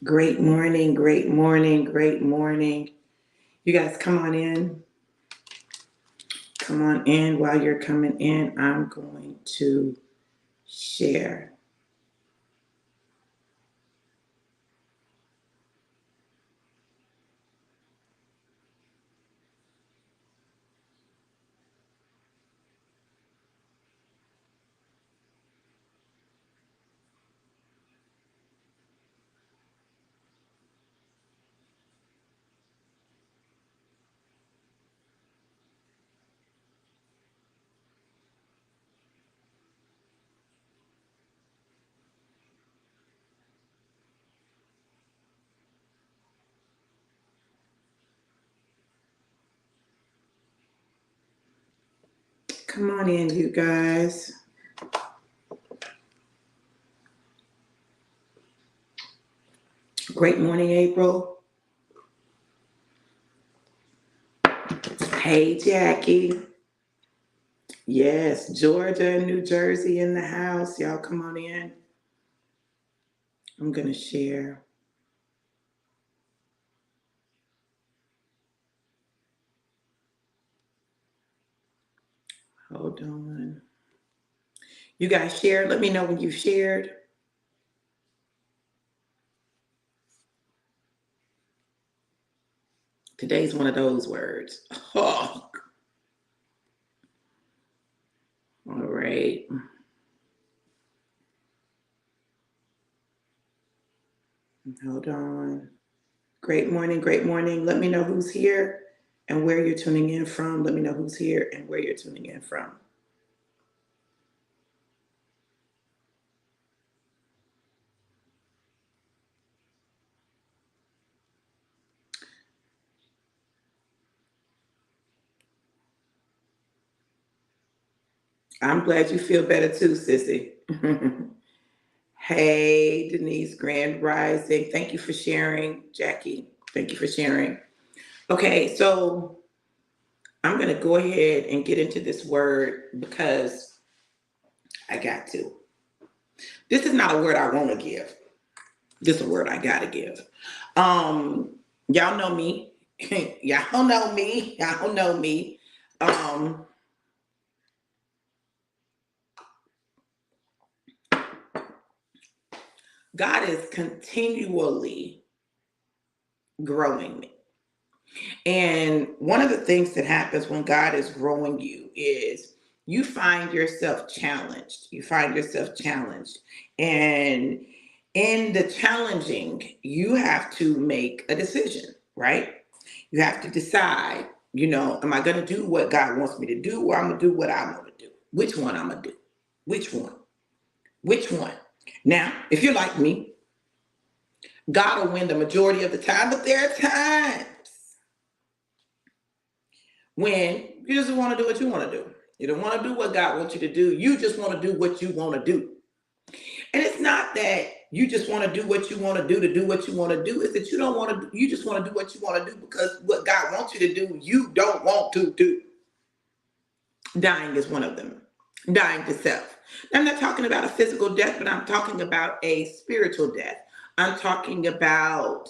Great morning, great morning, great morning. You guys come on in. Come on in. While you're coming in, I'm going to share. Come on in, you guys. Great morning, April. Hey, Jackie. Yes, Georgia and New Jersey in the house. Y'all come on in. I'm going to share. Hold on. You guys shared. Let me know when you've shared. Today's one of those words. Oh, all right. Hold on. Great morning, great morning. Let me know who's here and where you're tuning in from. Let me know who's here and where you're tuning in from. I'm glad you feel better too, sissy. Hey, Denise, Grand Rising. Thank you for sharing, Jackie. Thank you for sharing. Okay, so I'm going to go ahead and get into this word because I got to. This is not a word I want to give. This is a word I got to give. Y'all know me. Y'all know me. Y'all know me. Um, God is continually growing me. And one of the things that happens when God is growing you is you find yourself challenged. You find yourself challenged. And in the challenging, you have to make a decision, right? You have to decide, am I going to do what God wants me to do or I'm going to do what I want to do? Which one I'm going to do? Which one? Which one? Now, if you're like me, God will win the majority of the time, but there are times when you just want to do what you want to do. You don't want to do what God wants you to do. You just want to do what you want to do. And it's not that you just want to do what you want to do what you want to do. It's that you don't want to, you just want to do what you want to do because what God wants you to do, you don't want to do. Dying is one of them. Dying to self. I'm not talking about a physical death, but I'm talking about a spiritual death. I'm talking about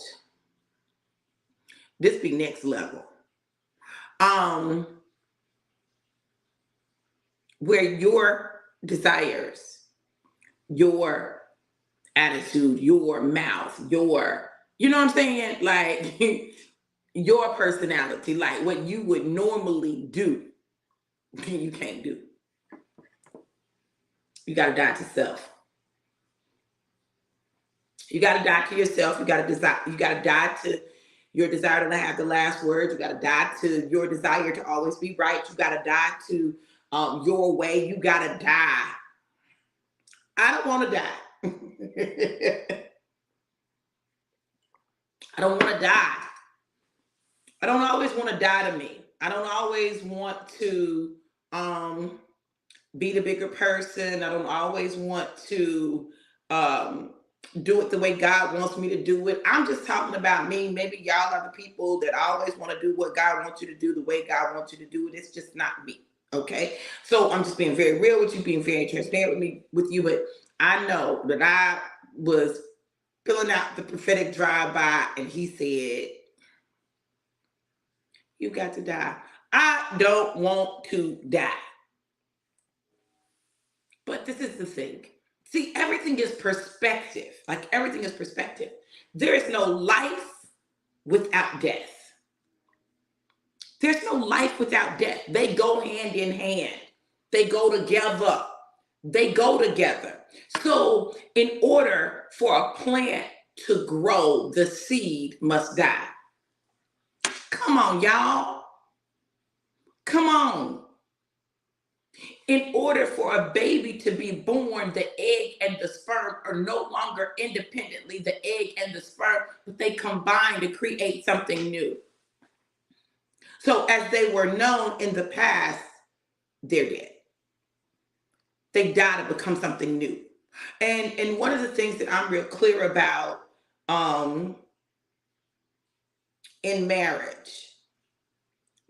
this be next level. Um, where your desires, your attitude, your mouth, you know what I'm saying? Like your personality, like what you would normally do, you can't do. You got to die to self. You got to die to yourself. You got to die to your desire to have the last word. You got to die to your desire to always be right. You got to die to your way. You got to die. I don't want to die. I don't want to die. I don't always want to die to me. I don't always want to be the bigger person. I don't always want to do it the way God wants me to do it. I'm just talking about me. Maybe y'all are the people that always want to do what God wants you to do the way God wants you to do it. It's just not me. Okay. So I'm just being very real with you, being very transparent with you. But I know that I was filling out the prophetic drive-by, and he said, you got to die. I don't want to die. But this is the thing. See, everything is perspective. Like everything is perspective. There is no life without death. There's no life without death. They go hand in hand. They go together. They go together. So in order for a plant to grow, the seed must die. Come on, y'all. Come on. In order for a baby to be born, the egg and the sperm are no longer independently the egg and the sperm, but they combine to create something new. So as they were known in the past, they're dead. They die to become something new. And one of the things that I'm real clear about in marriage,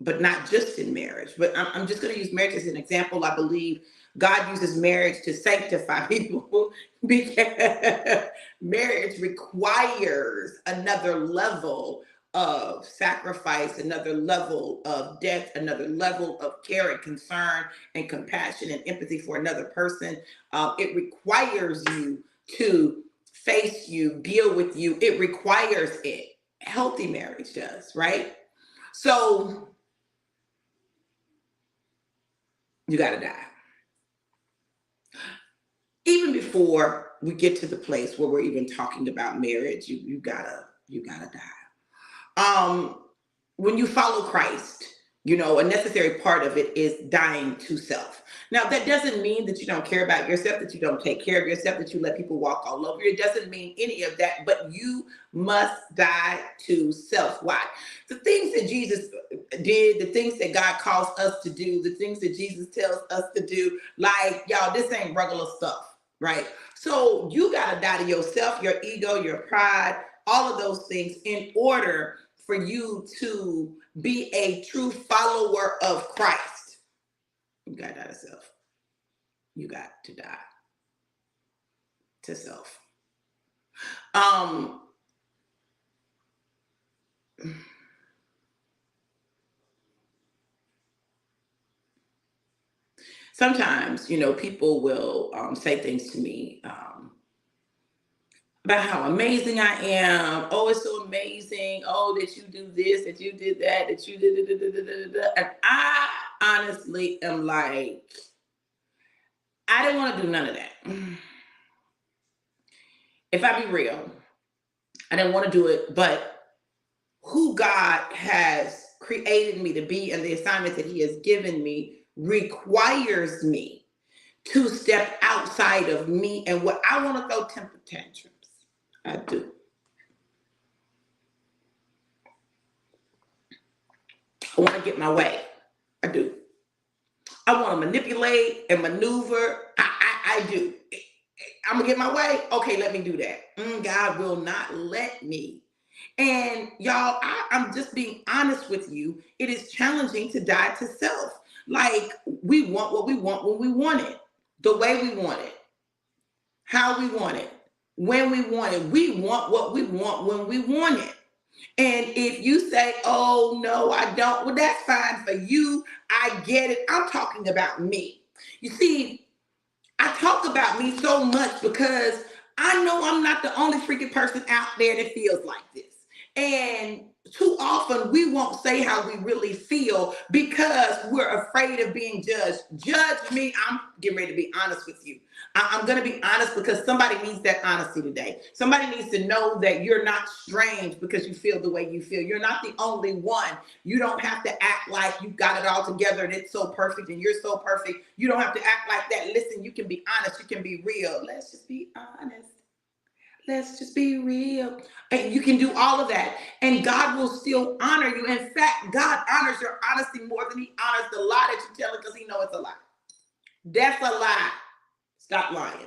but not just in marriage, but I'm just going to use marriage as an example. I believe God uses marriage to sanctify people because marriage requires another level of sacrifice, another level of death, another level of care and concern and compassion and empathy for another person. It requires you to face you, deal with you. It requires it. Healthy marriage does, right? So you got to die. Even before we get to the place where we're even talking about marriage, you gotta die. When you follow Christ, you know, a necessary part of it is dying to self. Now, that doesn't mean that you don't care about yourself, that you don't take care of yourself, that you let people walk all over you. It doesn't mean any of that, but you must die to self. Why? The things that Jesus did, the things that God calls us to do, the things that Jesus tells us to do, like, y'all, this ain't regular stuff, right? So you got to die to yourself, your ego, your pride, all of those things in order for you to be a true follower of Christ. You got to die to self. You got to die to self. Sometimes, you know, people will say things to me about how amazing I am. Oh, it's so amazing. Oh, that you do this, that you did that, that you did it. And I honestly am like, I don't want to do none of that. If I be real, I didn't want to do it, but who God has created me to be and the assignment that he has given me requires me to step outside of me and what I want to throw temper tantrums. I do. I want to get my way. I do. I want to manipulate and maneuver. I do. I'm going to get my way. Okay, let me do that. God will not let me. And y'all, I'm just being honest with you. It is challenging to die to self. Like, we want what we want when we want it, the way we want it, how we want it, when we want it. We want what we want when we want it. And if you say, oh, no, I don't, well, that's fine for you. I get it. I'm talking about me. You see, I talk about me so much because I know I'm not the only freaking person out there that feels like this. And too often we won't say how we really feel because we're afraid of being judged. Judge me. I'm getting ready to be honest with you. I'm going to be honest because somebody needs that honesty today. Somebody needs to know that you're not strange because you feel the way you feel. You're not the only one. You don't have to act like you've got it all together and it's so perfect and you're so perfect. You don't have to act like that. Listen, you can be honest. You can be real. Let's just be honest. Let's just be real. And you can do all of that. And God will still honor you. In fact, God honors your honesty more than he honors the lie that you tell him because he knows it's a lie. That's a lie. Stop lying.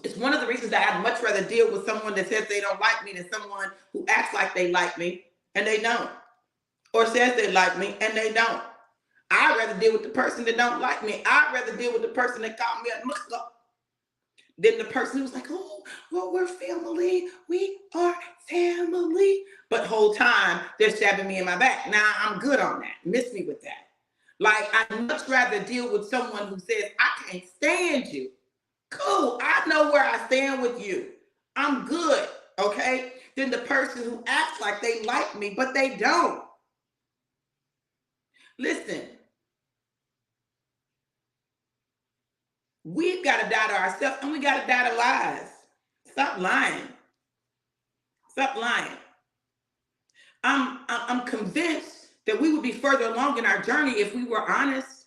It's one of the reasons that I'd much rather deal with someone that says they don't like me than someone who acts like they like me and they don't. Or says they like me and they don't. I'd rather deal with the person that don't like me. I'd rather deal with the person that called me a knuckle than the person who's like, oh, well, we're family. We are family. But whole time they're stabbing me in my back. Now I'm good on that. Miss me with that. Like, I'd much rather deal with someone who says, I can't stand you. Cool. I know where I stand with you. I'm good. Okay. Than the person who acts like they like me, but they don't. Listen, we've got to die to ourselves and we got to die to lies. Stop lying. Stop lying. I'm convinced that we would be further along in our journey if we were honest.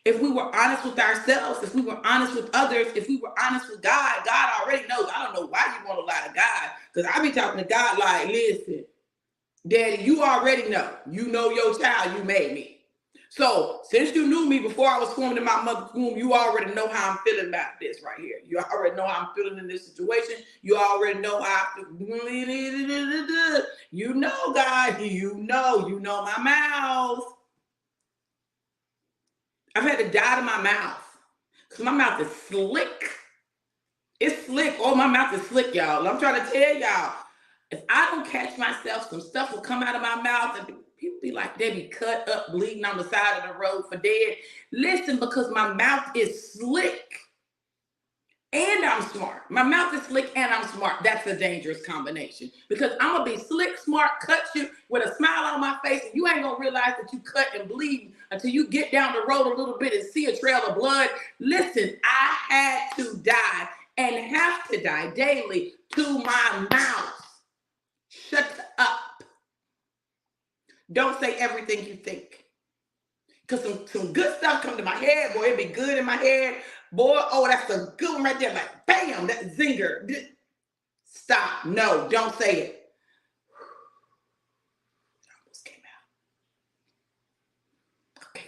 If we were honest with ourselves, if we were honest with others, if we were honest with God. God already knows. I don't know why you want to lie to God, because I be talking to God like, listen, Daddy, you already know. You know your child, you made me. So since you knew me before I was formed in my mother's womb, you already know how I'm feeling about this right here. You already know how I'm feeling in this situation. You already know how I feel. You know, God, you know my mouth. I've had to die to my mouth because my mouth is slick. It's slick. Oh, my mouth is slick, y'all. I'm trying to tell y'all. If I don't catch myself, some stuff will come out of my mouth and people be like, they be cut up, bleeding on the side of the road for dead. Listen, because my mouth is slick and I'm smart. My mouth is slick and I'm smart. That's a dangerous combination because I'm going to be slick, smart, cut you with a smile on my face, and you ain't going to realize that you cut and bleed until you get down the road a little bit and see a trail of blood. Listen, I had to die and have to die daily to my mouth. Shut up. Don't say everything you think. Because some good stuff come to my head, boy. It be good in my head. Boy, oh, that's a good one right there. Like, bam, that zinger. Stop. No, don't say it. It almost came out. Okay,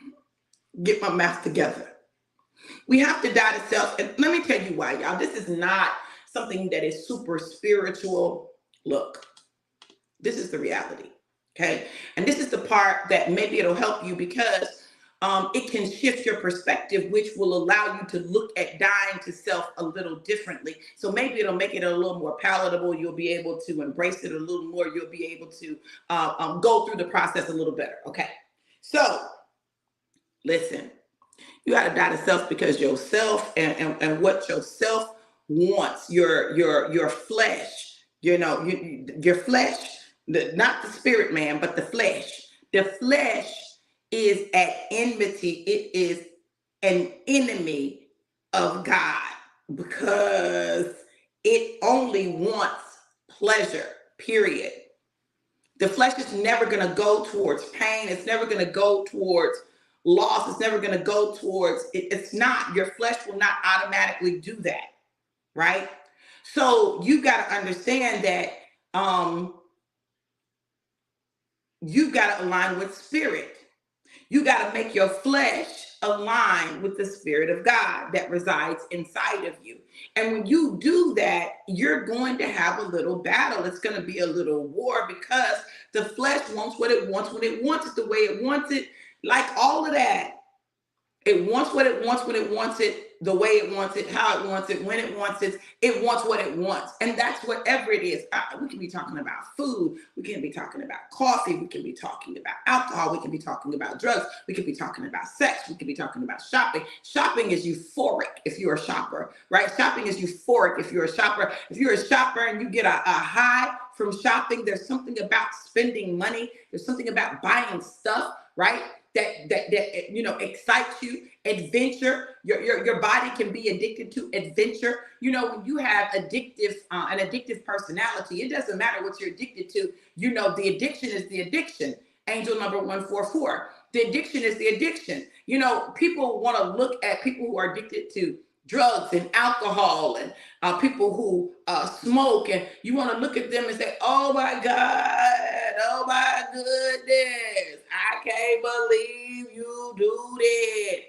God. Get my mouth together. We have to die to self. And let me tell you why, y'all. This is not something that is super spiritual. Look, this is the reality. Okay. And this is the part that maybe it'll help you because it can shift your perspective, which will allow you to look at dying to self a little differently. So maybe it'll make it a little more palatable. You'll be able to embrace it a little more. You'll be able to go through the process a little better. Okay. So listen, you got to die to self because yourself and what yourself wants, your flesh, your flesh, not the spirit man, but the flesh. The flesh is at enmity. It is an enemy of God because it only wants pleasure, period. The flesh is never going to go towards pain. It's never going to go towards loss. It's never going to go towards it. It's not. Your flesh will not automatically do that, right? So you got to understand that you got to align with spirit. You got to make your flesh align with the Spirit of God that resides inside of you. And when you do that, you're going to have a little battle. It's going to be a little war because the flesh wants what it wants when it wants it, the way it wants it, like all of that. It wants what it wants when it wants it, the way it wants it, how it wants it, when it wants it. It wants what it wants. And that's whatever it is. We can be talking about food. We can be talking about coffee. We can be talking about alcohol. We can be talking about drugs. We can be talking about sex. We can be talking about shopping. Shopping is euphoric if you're a shopper, right? Shopping is euphoric if you're a shopper. If you're a shopper and you get a high from shopping, there's something about spending money. There's something about buying stuff, right? That excites you. Adventure. Your body can be addicted to adventure. When you have an addictive personality, it doesn't matter what you're addicted to. The addiction is the addiction. Angel number 144. The addiction is the addiction. People want to look at people who are addicted to drugs and alcohol and people who smoke, and you want to look at them and say, oh my God, oh my goodness, I can't believe you do that.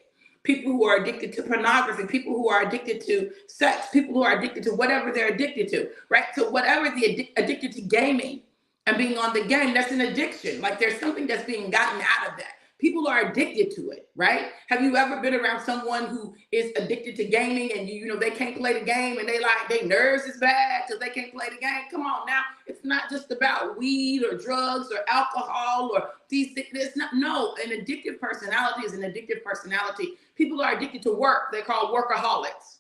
People who are addicted to pornography, people who are addicted to sex, people who are addicted to whatever they're addicted to, right? So whatever addicted to gaming, and being on the game, that's an addiction. Like there's something that's being gotten out of that. People are addicted to it, right? Have you ever been around someone who is addicted to gaming and you know they can't play the game and they nerves is bad because they can't play the game? Come on now, it's not just about weed or drugs or alcohol or these things. It's not, no, an addictive personality is an addictive personality. People are addicted to work. They're called workaholics.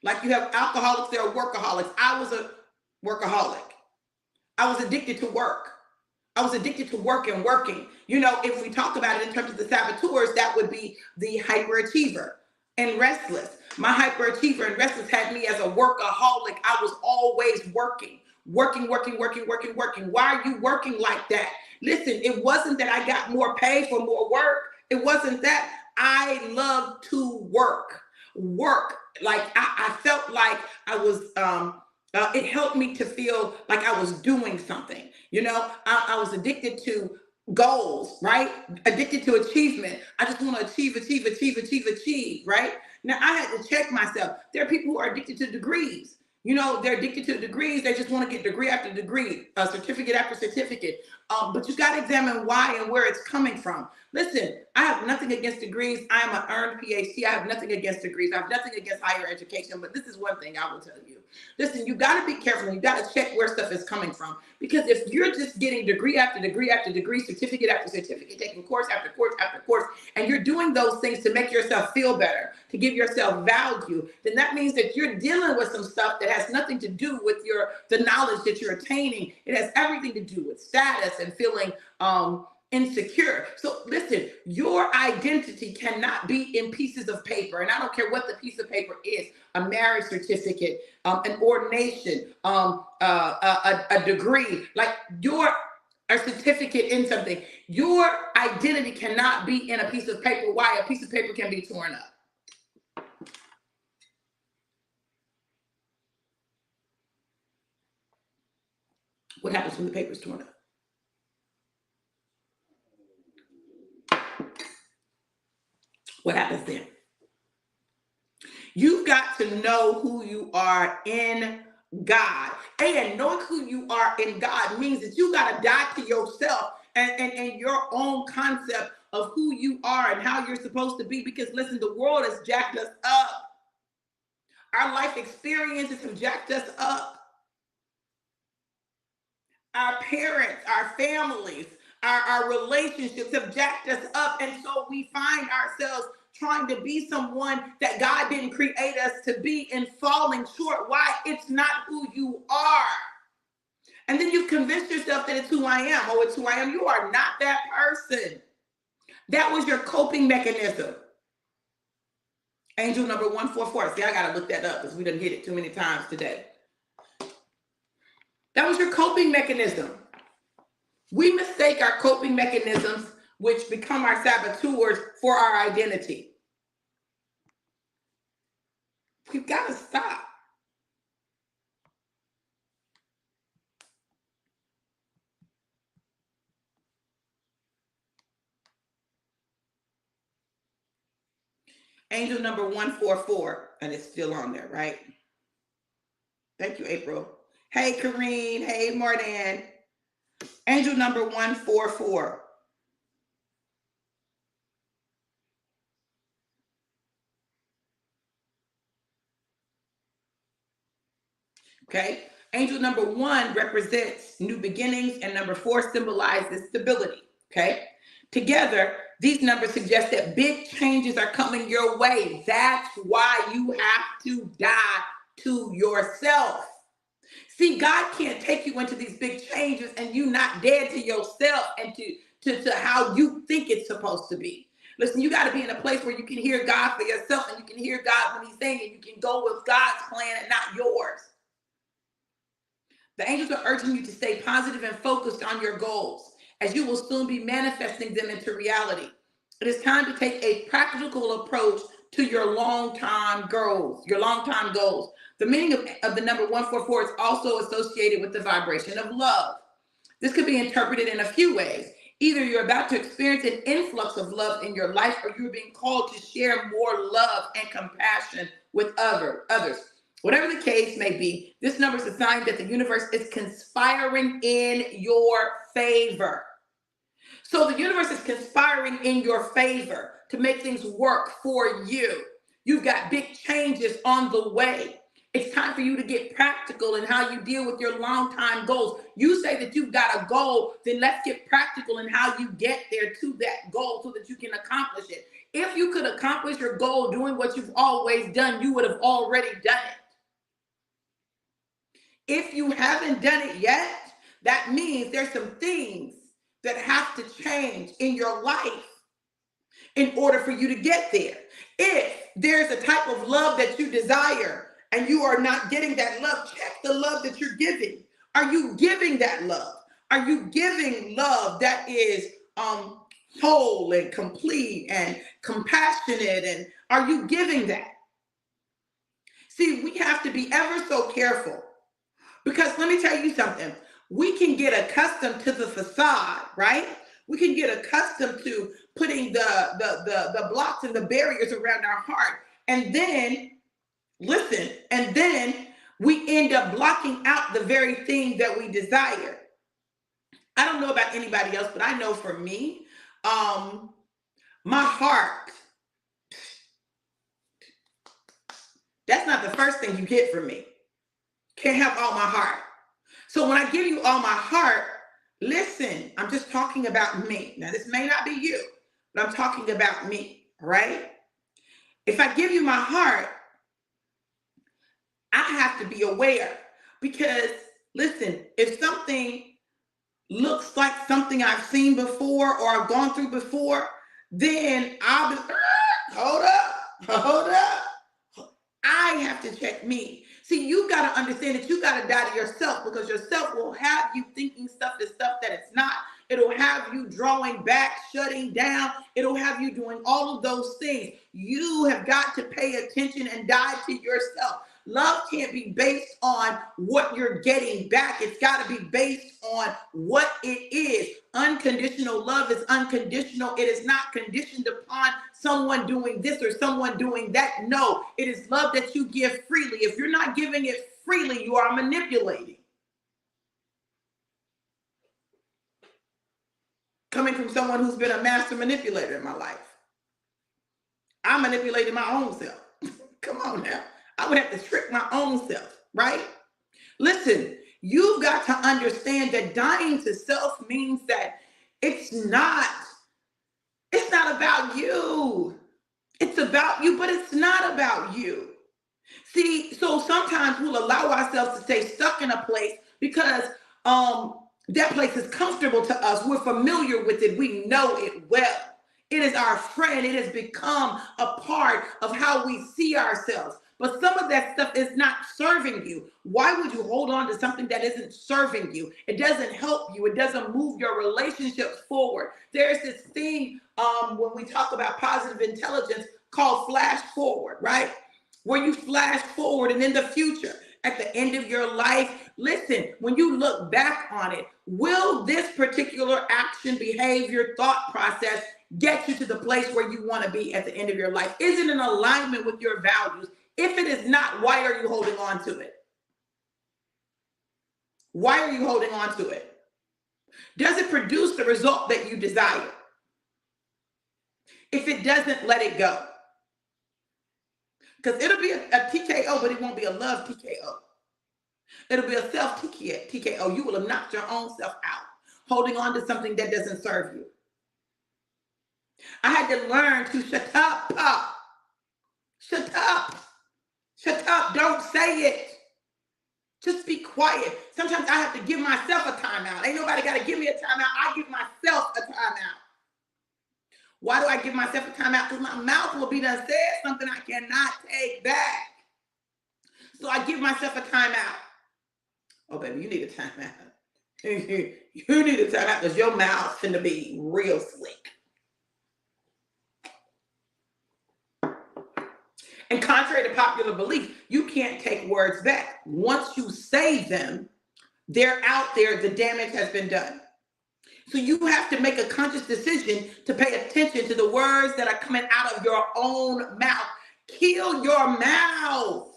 Like you have alcoholics, they're workaholics. I was a workaholic. I was addicted to work. I was addicted to work and working. You know, if we talk about it in terms of the saboteurs, that would be the hyperachiever and restless. My hyperachiever and restless had me as a workaholic. I was always working. Working. Why are you working like that? Listen, it wasn't that I got more pay for more work. It wasn't that. I love to work. Like I felt like I was, it helped me to feel like I was doing something. You know, I was addicted to goals, right? Addicted to achievement. I just want to achieve, right? Now I had to check myself. There are people who are addicted to degrees. You know, they're addicted to degrees. They just want to get degree after degree, certificate after certificate. But you got to examine why and where it's coming from. Listen, I have nothing against degrees. I am an earned PhD. I have nothing against degrees. I have nothing against higher education. But this is one thing I will tell you. Listen, you got to be careful. You got to check where stuff is coming from. Because if you're just getting degree after degree after degree, certificate after certificate, taking course after course after course, and you're doing those things to make yourself feel better, to give yourself value, then that means that you're dealing with some stuff that has nothing to do with the knowledge that you're attaining. It has everything to do with status and feeling insecure. So listen, your identity cannot be in pieces of paper. And I don't care what the piece of paper is, a marriage certificate, an ordination, a degree, like a certificate in something. Your identity cannot be in a piece of paper. Why? A piece of paper can be torn up. What happens when the paper is torn up? What happens then? You've got to know who you are in God. And knowing who you are in God means that you got to die to yourself and your own concept of who you are and how you're supposed to be. Because listen, the world has jacked us up. Our life experiences have jacked us up. Our parents, our families, our relationships have jacked us up. And so we find ourselves trying to be someone that God didn't create us to be and falling short. Why? It's not who you are. And then you convince yourself that it's who I am. Oh, it's who I am. You are not that person. That was your coping mechanism. Angel number 144. See, I got to look that up because we done hit it too many times today. That was your coping mechanism. We mistake our coping mechanisms, which become our saboteurs, for our identity. We've got to stop. Angel number 144, and it's still on there, right? Thank you, April. Hey, Kareen. Hey, Mardan. Angel number 144. Okay. Angel number 1 represents new beginnings, and number 4 symbolizes stability. Okay. Together, these numbers suggest that big changes are coming your way. That's why you have to die to yourself. See, God can't take you into these big changes and you not dead to yourself and to how you think it's supposed to be. Listen, you got to be in a place where you can hear God for yourself and you can hear God when he's saying it. You can go with God's plan and not yours. The angels are urging you to stay positive and focused on your goals, as you will soon be manifesting them into reality. It is time to take a practical approach to your long-term goals. The meaning of the number 144 is also associated with the vibration of love. This could be interpreted in a few ways. Either you're about to experience an influx of love in your life, or you're being called to share more love and compassion with others. Whatever the case may be, this number is a sign that the universe is conspiring in your favor. So the universe is conspiring in your favor to make things work for you. You've got big changes on the way. It's time for you to get practical in how you deal with your long-time goals. You say that you've got a goal, then let's get practical in how you get there to that goal so that you can accomplish it. If you could accomplish your goal doing what you've always done, you would have already done it. If you haven't done it yet, that means there's some things that have to change in your life in order for you to get there. If there's a type of love that you desire and you are not getting that love, check the love that you're giving. Are you giving that love? Are you giving love that is whole and complete and compassionate? And are you giving that? See, we have to be ever so careful, because let me tell you something. We can get accustomed to the facade, right? We can get accustomed to putting the blocks and the barriers around our heart. And then, listen, and then we end up blocking out the very thing that we desire. I don't know about anybody else, but I know for me, my heart, that's not the first thing you get from me. Can't have all my heart. So when I give you all my heart, listen, I'm just talking about me. Now, this may not be you, but I'm talking about me, all right? If I give you my heart, I have to be aware, because, listen, if something looks like something I've seen before or I've gone through before, then I'll be, hold up. I have to check me. See, you got to understand that you got to die to yourself, because yourself will have you thinking stuff is stuff that it's not. It'll have you drawing back, shutting down. It'll have you doing all of those things. You have got to pay attention and die to yourself. Love can't be based on what you're getting back. It's got to be based on what it is. Unconditional love is unconditional. It is not conditioned upon someone doing this or someone doing that. No, it is love that you give freely. If you're not giving it freely, you are manipulating. Coming from someone who's been a master manipulator in my life. I manipulated my own self. Come on now. I would have to trick my own self, right? Listen, you've got to understand that dying to self means that it's not about you. It's about you, but it's not about you. See, so sometimes we'll allow ourselves to stay stuck in a place because that place is comfortable to us. We're familiar with it. We know it well. It is our friend. It has become a part of how we see ourselves. But some of that stuff is not serving you. Why would you hold on to something that isn't serving you? It doesn't help you. It doesn't move your relationships forward. There's this thing when we talk about positive intelligence called flash forward, right? Where you flash forward and in the future, at the end of your life, listen, when you look back on it, will this particular action, behavior, thought process get you to the place where you want to be at the end of your life? Is it in alignment with your values? If it is not, why are you holding on to it? Why are you holding on to it? Does it produce the result that you desire? If it doesn't, let it go. Because it'll be a TKO, but it won't be a love TKO. It'll be a self TKO. You will have knocked your own self out, holding on to something that doesn't serve you. I had to learn to shut up. Shut up. Shut up. Don't say it. Just be quiet. Sometimes I have to give myself a timeout. Ain't nobody got to give me a timeout. I give myself a timeout. Why do I give myself a timeout? Because my mouth will be done said something I cannot take back. So I give myself a timeout. Oh, baby, you need a timeout. You need a timeout because your mouth's finna be real slick. And contrary to popular belief, you can't take words back. Once you say them, they're out there, the damage has been done. So you have to make a conscious decision to pay attention to the words that are coming out of your own mouth. Kill your mouth.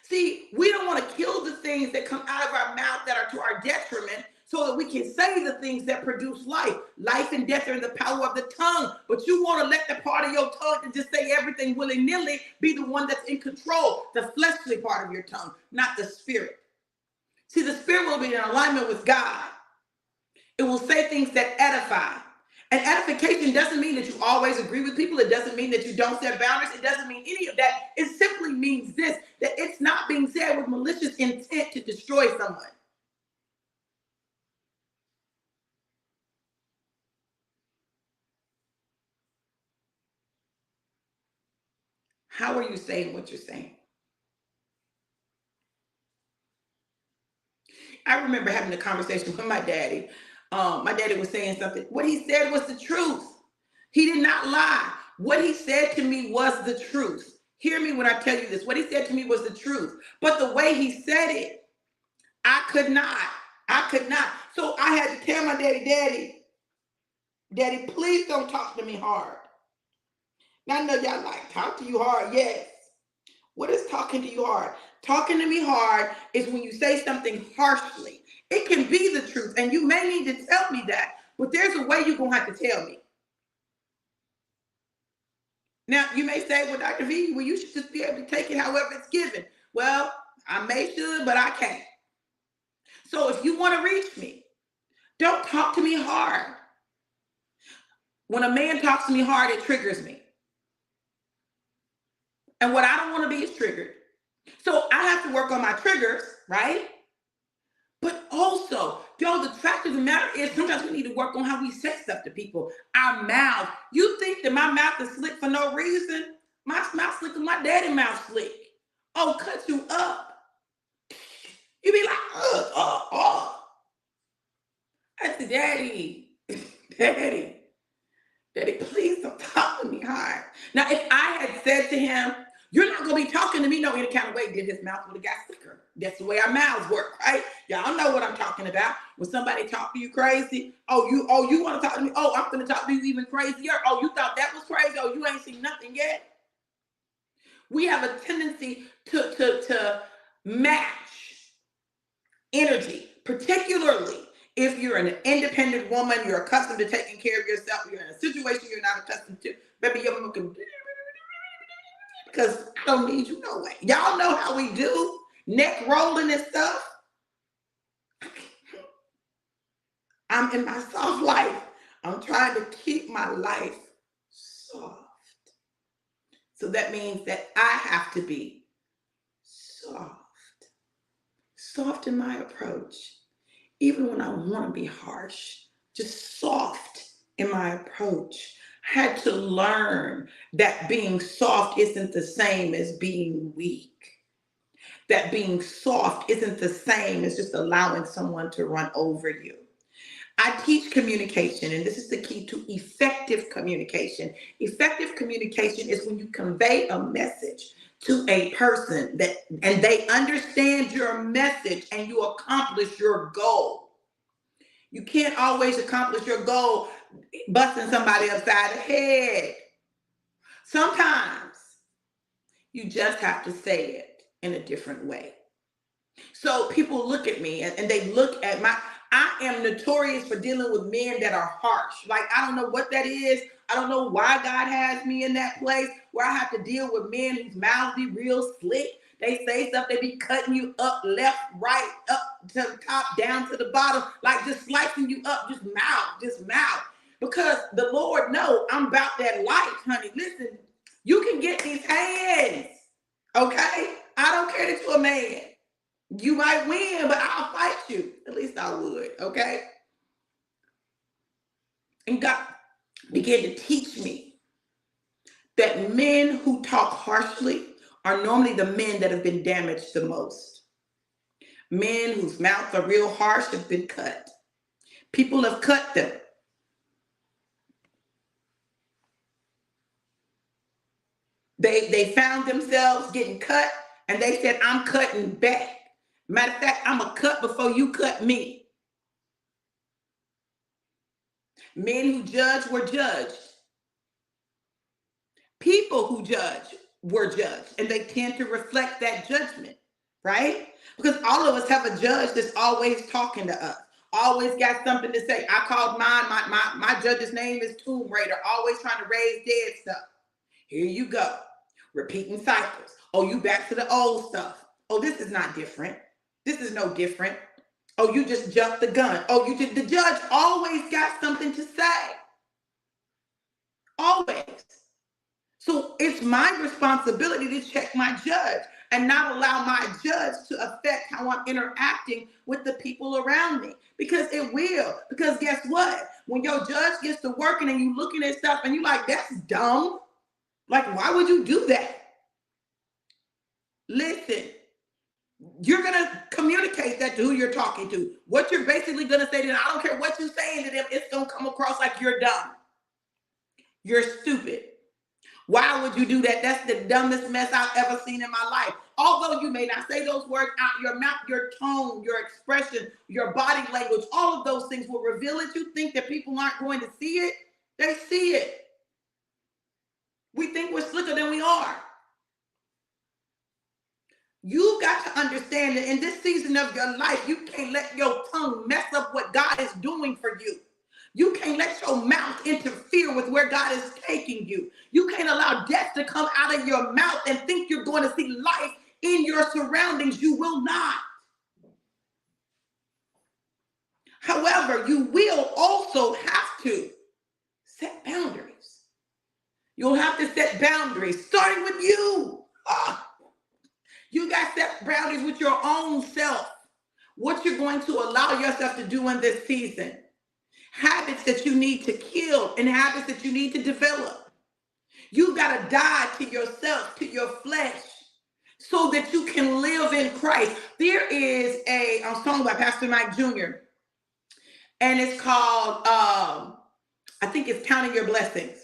See, we don't want to kill the things that come out of our mouth that are to our detriment so that we can say the things that produce life. Life and death are in the power of the tongue. But you want to let the part of your tongue that just say everything willy-nilly be the one that's in control, the fleshly part of your tongue, not the spirit. See, the spirit will be in alignment with God. It will say things that edify. And edification doesn't mean that you always agree with people. It doesn't mean that you don't set boundaries. It doesn't mean any of that. It simply means this, that it's not being said with malicious intent to destroy someone. How are you saying what you're saying? I remember having a conversation with my daddy. My daddy was saying something. What he said was the truth. He did not lie. What he said to me was the truth. Hear me when I tell you this. What he said to me was the truth. But the way he said it, I could not. I could not. So I had to tell my Daddy, please don't talk to me hard. Now I know y'all like, talk to you hard. Yes. What is talking to you hard? Talking to me hard is when you say something harshly. It can be the truth, and you may need to tell me that, but there's a way you're going to have to tell me. Now, you may say, well, Dr. V, well, you should just be able to take it however it's given. Well, I may should, but I can't. So if you want to reach me, don't talk to me hard. When a man talks to me hard, it triggers me. And what I don't want to be is triggered. So I have to work on my triggers, right? But also, yo, the fact of the matter is sometimes we need to work on how we say stuff to people. Our mouth. You think that my mouth is slick for no reason? My mouth slick because my daddy mouth slick. Oh, cut you up. You be like, I said, Daddy, please don't talk to me hard. Now, if I had said to him, you're not going to be talking to me no any kind of way, then his mouth would have got slicker. That's the way our mouths work, right? Y'all know what I'm talking about. When somebody talk to you crazy, you want to talk to me? Oh, I'm going to talk to you even crazier. Oh, you thought that was crazy? Oh, you ain't seen nothing yet? We have a tendency to match energy, particularly if you're an independent woman, you're accustomed to taking care of yourself, you're in a situation you're not accustomed to, baby, you're looking, because I don't need you no way. Y'all know how we do, neck rolling and stuff. I'm in my soft life. I'm trying to keep my life soft. So that means that I have to be soft. Soft in my approach. Even when I want to be harsh, just soft in my approach. I had to learn that being soft isn't the same as being weak. That being soft isn't the same as just allowing someone to run over you. I teach communication, and this is the key to effective communication. Effective communication is when you convey a message to a person and they understand your message and you accomplish your goal. You can't always accomplish your goal busting somebody upside the head. Sometimes you just have to say it in a different way. So people look at me and they look at I am notorious for dealing with men that are harsh. Like, I don't know what that is. I don't know why God has me in that place where I have to deal with men whose mouths be real slick. They say stuff, they be cutting you up, left, right, up to the top, down to the bottom, like just slicing you up, just mouth. Because the Lord knows I'm about that life, honey. Listen, you can get these hands, okay? I don't care that you're a man. You might win, but I'll fight you. At least I would, okay? And God began to teach me that men who talk harshly are normally the men that have been damaged the most. Men whose mouths are real harsh have been cut. People have cut them. They found themselves getting cut, and they said, I'm cutting back. Matter of fact, I'm going to cut before you cut me. Men who judge were judged. People who judge were judged, and they tend to reflect that judgment. right? Because all of us have a judge that's always talking to us, always got something to say. I called mine, my judge's name is Tomb Raider, always trying to raise dead stuff. Here you go, repeating cycles. Oh, you back to the old stuff. Oh, this is not different. This is no different. Oh, you just jumped the gun. Oh, you did. The judge always got something to say. Always. So it's my responsibility to check my judge and not allow my judge to affect how I'm interacting with the people around me. Because it will. Because guess what? When your judge gets to working and you looking at stuff and you like, that's dumb. Like, why would you do that? Listen, you're going to communicate that to who you're talking to. What you're basically going to say to them, I don't care what you're saying to them, it's going to come across like you're dumb. You're stupid. Why would you do that? That's the dumbest mess I've ever seen in my life. Although you may not say those words out your mouth, your tone, your expression, your body language, all of those things will reveal it. You think that people aren't going to see it? They see it. We think we're slicker than we are. You've got to understand that in this season of your life, you can't let your tongue mess up what God is doing for you. You can't let your mouth interfere with where God is taking you. You can't allow death to come out of your mouth and think you're going to see life in your surroundings. You will not. However, you will also have to set boundaries. You'll have to set boundaries, starting with you. You got to set boundaries with your own self. What you're going to allow yourself to do in this season. Habits that you need to kill and habits that you need to develop. You got to die to yourself, to your flesh, so that you can live in Christ. There is a song by Pastor Mike Jr., and it's called, I think it's Counting Your Blessings.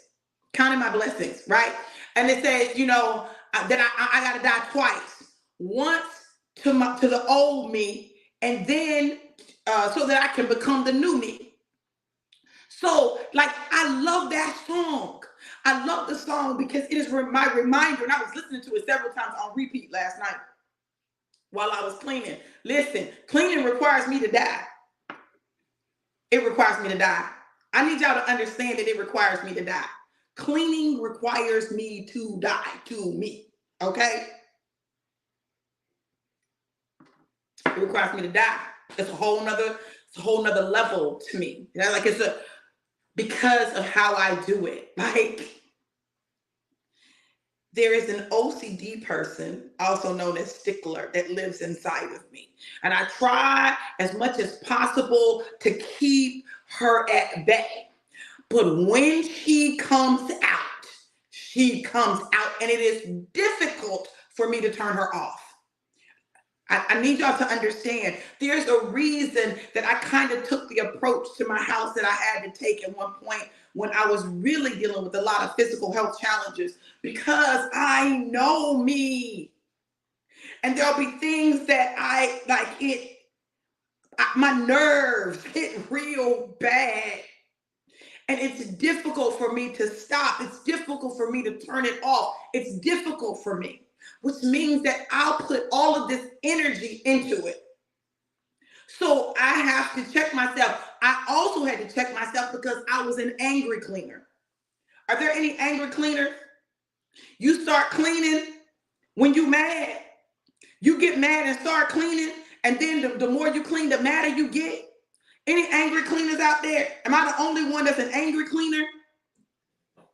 Counting My Blessings, right? And it says, you know, that I got to die twice. Once to the old me, and then so that I can become the new me. So, like, I love that song. I love the song because it is my reminder, and I was listening to it several times on repeat last night while I was cleaning. Listen, cleaning requires me to die. It requires me to die. I need y'all to understand that it requires me to die. Cleaning requires me to die to me, okay? It requires me to die. It's a whole nother level to me. You know, like because of how I do it. Like, there is an OCD person, also known as stickler, that lives inside of me. And I try as much as possible to keep her at bay. But when she comes out, and it is difficult for me to turn her off. I need y'all to understand, there's a reason that I kind of took the approach to my house that I had to take at one point when I was really dealing with a lot of physical health challenges, because I know me. And there'll be things that my nerves hit real bad. And it's difficult for me to stop. It's difficult for me to turn it off. It's difficult for me, which means that I'll put all of this energy into it. So I have to check myself. I also had to check myself because I was an angry cleaner. Are there any angry cleaners? You start cleaning when you're mad. You get mad and start cleaning, and then the more you clean, the madder you get. Any angry cleaners out there? Am I the only one that's an angry cleaner?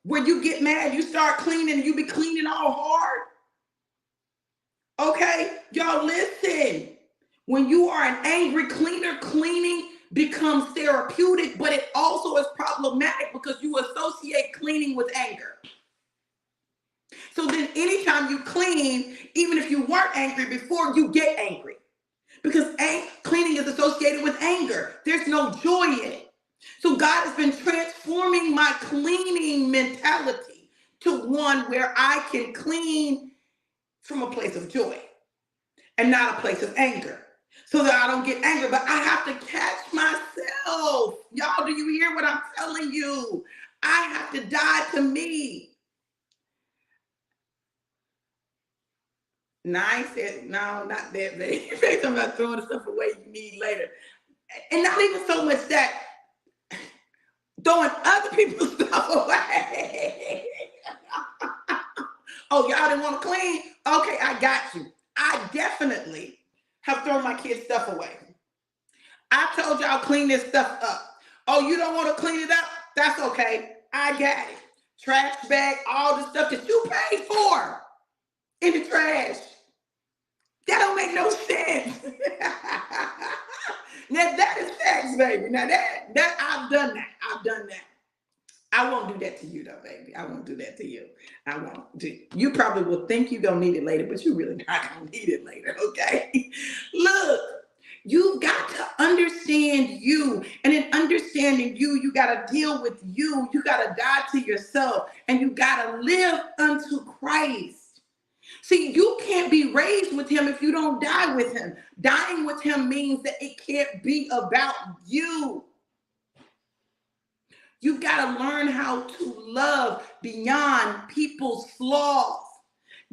When you get mad, you start cleaning, you be cleaning all hard. Okay, y'all listen. When you are an angry cleaner, cleaning becomes therapeutic, but it also is problematic because you associate cleaning with anger. So then anytime you clean, even if you weren't angry before, you get angry. Because cleaning is associated with anger. There's no joy in it. So God has been transforming my cleaning mentality to one where I can clean from a place of joy and not a place of anger, so that I don't get angry. But I have to catch myself. Y'all, do you hear what I'm telling you? I have to die to me. I said, no, not that, baby. You're talking about throwing the stuff away you need later. And not even so much that, throwing other people's stuff away. Oh, y'all didn't want to clean? Okay, I got you. I definitely have thrown my kids' stuff away. I told y'all clean this stuff up. Oh, you don't want to clean it up? That's okay. I got it. Trash bag, all the stuff that you paid for in the trash. That don't make no sense. Now that is facts, baby. Now that I've done that. I've done that. I won't do that to you though, baby. I won't do that to you. I won't do. You probably will think you're gonna need it later, but you really not gonna need it later, okay? Look, you've got to understand you. And in understanding you, you gotta deal with you. You gotta die to yourself, and you gotta live unto Christ. See, you can't be raised with him if you don't die with him. Dying with him means that it can't be about you. You've got to learn how to love beyond people's flaws.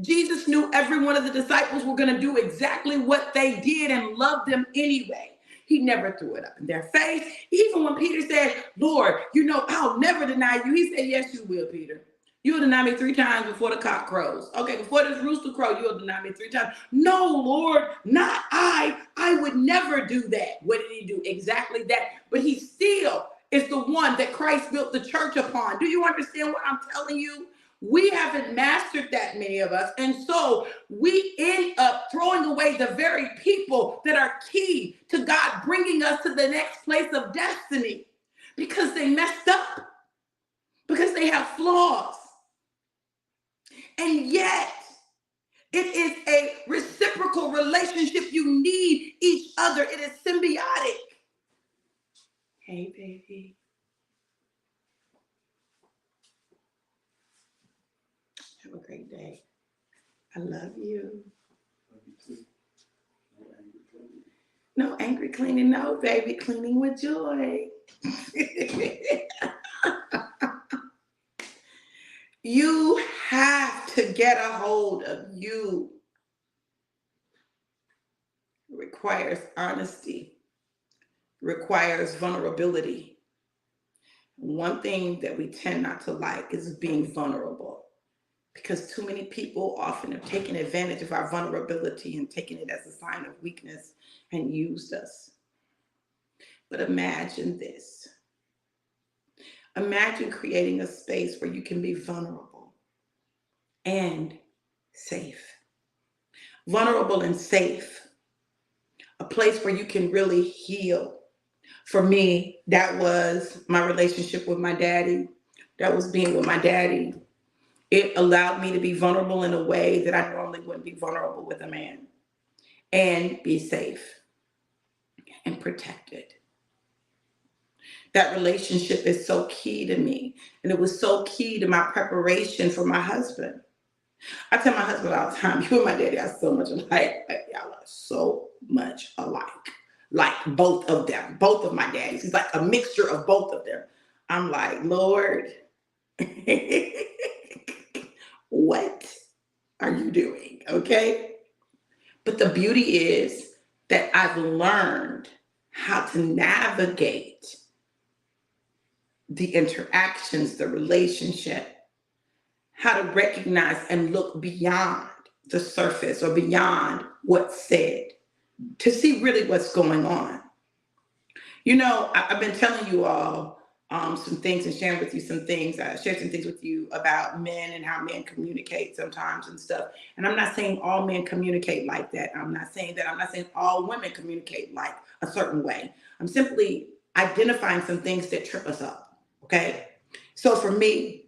Jesus knew every one of the disciples were going to do exactly what they did and loved them anyway. He never threw it up in their face. Even when Peter said, Lord, I'll never deny you. He said, yes, you will, Peter. You'll deny me 3 times before the cock crows. Okay, before this rooster crows, you'll deny me 3 times. No, Lord, not I. I would never do that. What did he do? Exactly that. But he still is the one that Christ built the church upon. Do you understand what I'm telling you? We haven't mastered that, many of us. And so we end up throwing away the very people that are key to God bringing us to the next place of destiny because they messed up, because they have flaws. And yet, it is a reciprocal relationship. You need each other. It is symbiotic. Hey, baby. Have a great day. I love you. Love you too. No angry cleaning. No, baby. Cleaning with joy. You have to get a hold of you. It requires honesty. It requires vulnerability. One thing that we tend not to like is being vulnerable, because too many people often have taken advantage of our vulnerability and taken it as a sign of weakness and used us. But imagine this. Imagine creating a space where you can be vulnerable and safe. Vulnerable and safe. A place where you can really heal. For me, that was my relationship with my daddy. That was being with my daddy. It allowed me to be vulnerable in a way that I normally wouldn't be vulnerable with a man, and be safe and protected. That relationship is so key to me. And it was so key to my preparation for my husband. I tell my husband all the time, you and my daddy are so much alike. Like, y'all are so much alike. Like both of them, both of my daddies. He's like a mixture of both of them. I'm like, Lord, what are you doing? Okay. But the beauty is that I've learned how to navigate the interactions, the relationship, how to recognize and look beyond the surface or beyond what's said to see really what's going on. I've been telling you all some things and sharing with you some things. I shared some things with you about men and how men communicate sometimes and stuff. And I'm not saying all men communicate like that. I'm not saying that. I'm not saying all women communicate like a certain way. I'm simply identifying some things that trip us up. Okay. So for me,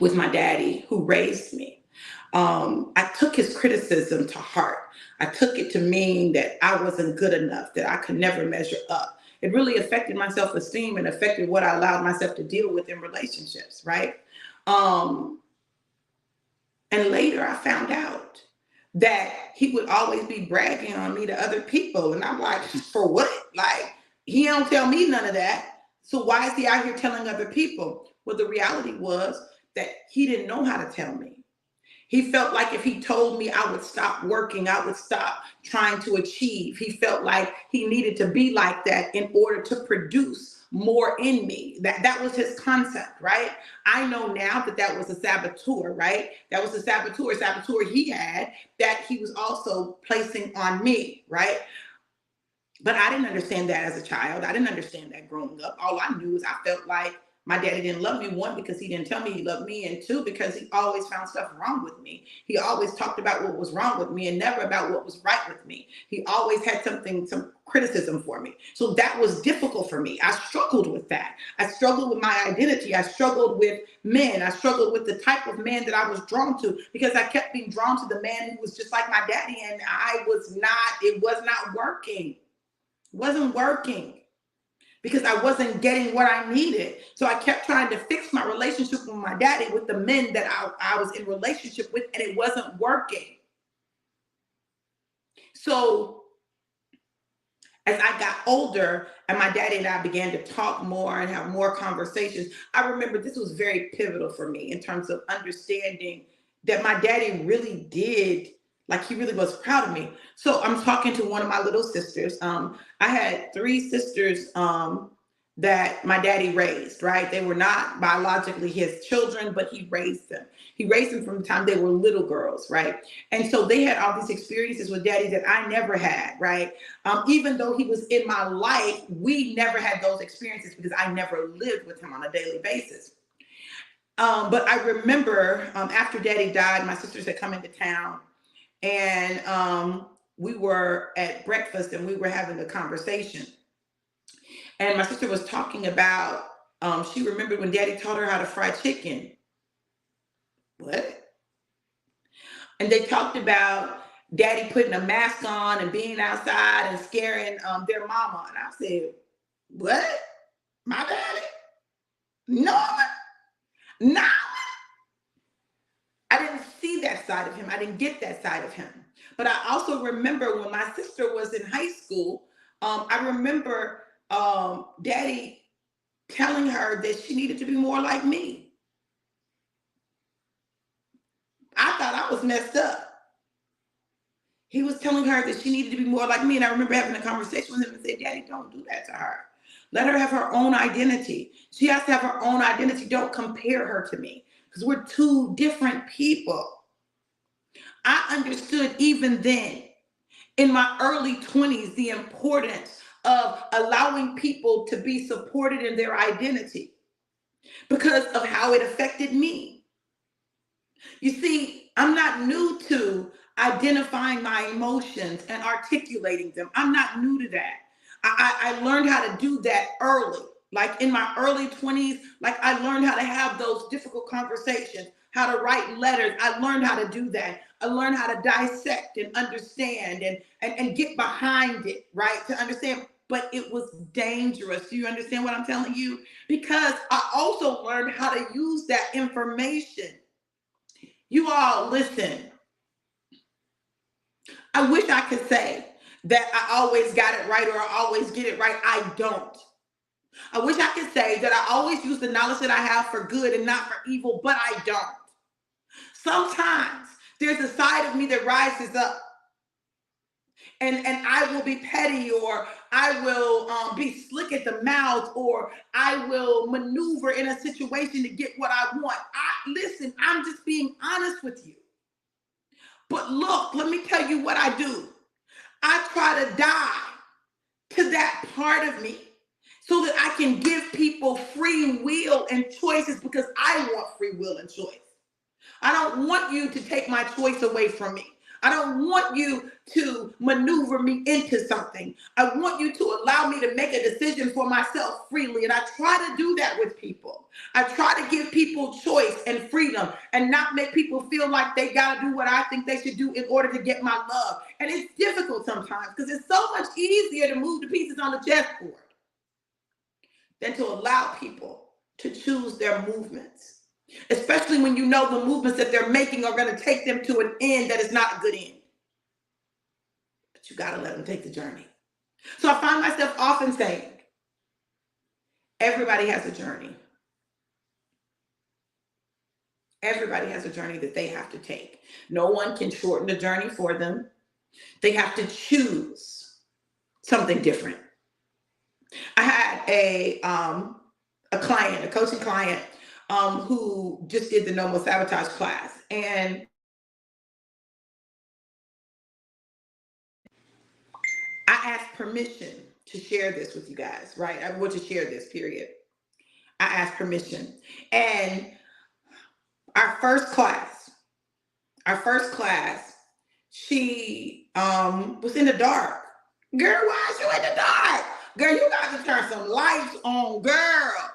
with my daddy who raised me, I took his criticism to heart. I took it to mean that I wasn't good enough, that I could never measure up. It really affected my self-esteem and affected what I allowed myself to deal with in relationships, right? And later I found out that he would always be bragging on me to other people. And I'm like, for what? Like, he don't tell me none of that. So why is he out here telling other people? Well, the reality was that he didn't know how to tell me. He felt like if he told me I would stop working, I would stop trying to achieve. He felt like he needed to be like that in order to produce more in me. That was his concept, right? I know now that that was a saboteur, right? That was a saboteur he had that he was also placing on me, right? But I didn't understand that as a child. I didn't understand that growing up. All I knew is I felt like my daddy didn't love me, one, because he didn't tell me he loved me, and two, because he always found stuff wrong with me. He always talked about what was wrong with me and never about what was right with me. He always had some criticism for me. So that was difficult for me. I struggled with that. I struggled with my identity. I struggled with men. I struggled with the type of man that I was drawn to, because I kept being drawn to the man who was just like my daddy, and it was not working. Wasn't working because I wasn't getting what I needed. So I kept trying to fix my relationship with my daddy with the men that I was in relationship with, and it wasn't working. So as I got older and my daddy and I began to talk more and have more conversations, I remember this was very pivotal for me in terms of understanding that my daddy really did, like, he really was proud of me. So I'm talking to one of my little sisters. I had three sisters that my daddy raised, right? They were not biologically his children, but he raised them. He raised them from the time they were little girls, right? And so they had all these experiences with daddy that I never had, right? Even though he was in my life, we never had those experiences because I never lived with him on a daily basis. But I remember after daddy died, my sisters had come into town, and we were at breakfast and we were having a conversation. And my sister was talking about, she remembered when daddy taught her how to fry chicken. What? And they talked about daddy putting a mask on and being outside and scaring their mama. And I said, what? My daddy? No, no. I didn't see that side of him. I didn't get that side of him. But I also remember when my sister was in high school, I remember daddy telling her that she needed to be more like me. I thought I was messed up. He was telling her that she needed to be more like me. And I remember having a conversation with him and said, daddy, don't do that to her. Let her have her own identity. She has to have her own identity. Don't compare her to me, because we're two different people. I understood even then, in my early 20s, the importance of allowing people to be supported in their identity because of how it affected me. You see, I'm not new to identifying my emotions and articulating them. I'm not new to that. I learned how to do that early. Like in my early 20s, like I learned how to have those difficult conversations, how to write letters. I learned how to do that. I learned how to dissect and understand and get behind it, right? To understand. But it was dangerous. Do you understand what I'm telling you? Because I also learned how to use that information. You all listen. I wish I could say that I always got it right or I always get it right. I don't. I wish I could say that I always use the knowledge that I have for good and not for evil, but I don't. Sometimes there's a side of me that rises up, and I will be petty, or I will be slick at the mouth, or I will maneuver in a situation to get what I want. Listen, I'm just being honest with you. But look, let me tell you what I do. I try to die to that part of me so that I can give people free will and choices, because I want free will and choice. I don't want you to take my choice away from me. I don't want you to maneuver me into something. I want you to allow me to make a decision for myself freely. And I try to do that with people. I try to give people choice and freedom and not make people feel like they got to do what I think they should do in order to get my love. And it's difficult sometimes because it's so much easier to move the pieces on the chessboard than to allow people to choose their movements. Especially when you know the movements that they're making are going to take them to an end that is not a good end. But you got to let them take the journey. So I find myself often saying, everybody has a journey. Everybody has a journey that they have to take. No one can shorten the journey for them. They have to choose something different. I had a client, a coaching client, who just did the No More Sabotage class, and I asked permission to share this with you guys. Right, I want to share this. Period. I asked permission, and our first class, our first class, she was in the dark. Girl, why is you in the dark? Girl, you got to turn some lights on, girl.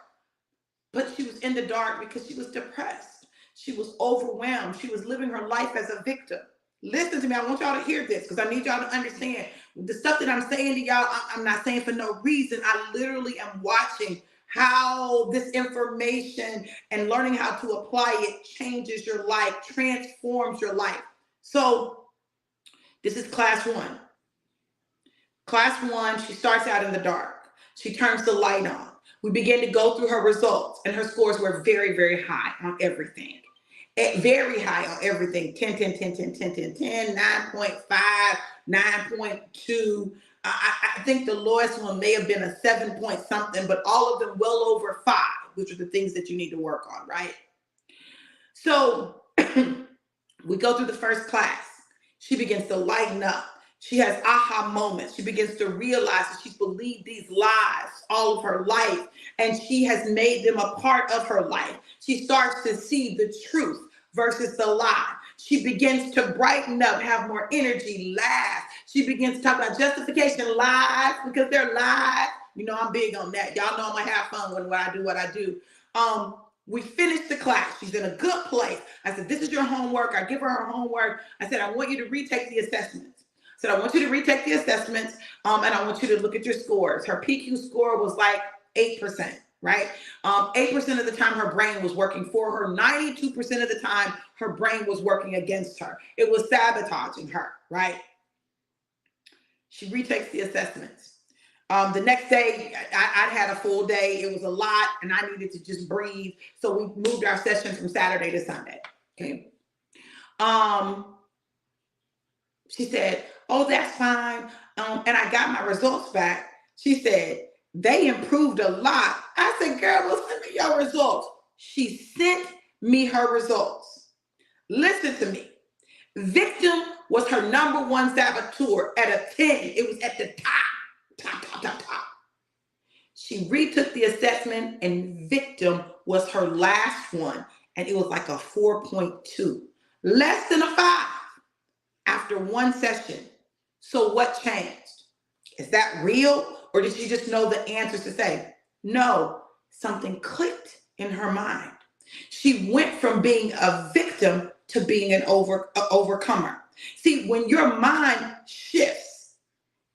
But she was in the dark because she was depressed. She was overwhelmed. She was living her life as a victim. Listen to me. I want y'all to hear this because I need y'all to understand the stuff that I'm saying to y'all. I'm not saying for no reason. I literally am watching how this information and learning how to apply it changes your life, transforms your life. So this is class one. Class one, she starts out in the dark. She turns the light on. We begin to go through her results, and her scores were very, very high on everything. Very high on everything. 10, 10, 10, 10, 10, 10, 10, 9.5, 9.2. I think the lowest one may have been a 7 point something, but all of them well over 5, which are the things that you need to work on, right? So we go through the first class. She begins to lighten up. She has aha moments. She begins to realize that she's believed these lies all of her life, and she has made them a part of her life. She starts to see the truth versus the lie. She begins to brighten up, have more energy, laugh. She begins to talk about justification lies because they're lies. You know, I'm big on that. Y'all know I'm gonna have fun when I do what I do. We finished the class. She's in a good place. I said, this is your homework. I give her her homework. I said, I want you to retake the assessments. I said, I want you to retake the assessments, and I want you to look at your scores. Her PQ score was like 8%, right? 8% of the time her brain was working for her. 92% of the time her brain was working against her. It was sabotaging her, right? She retakes the assessments. The next day, I had a full day. It was a lot, and I needed to just breathe. So we moved our session from Saturday to Sunday. Okay. She said, "Oh, that's fine." And I got my results back. She said, "They improved a lot." I said, "Girl, well, send me your results." She sent me her results. Listen to me. Victim was her number one saboteur at a 10. It was at the top. She retook the assessment, and victim was her last one, and it was like a 4.2, less than a 5 after one session. So what changed? Is that real, or did she just know the answers to say? No, something clicked in her mind. She went from being a victim to being an overcomer. See, when your mind shifts,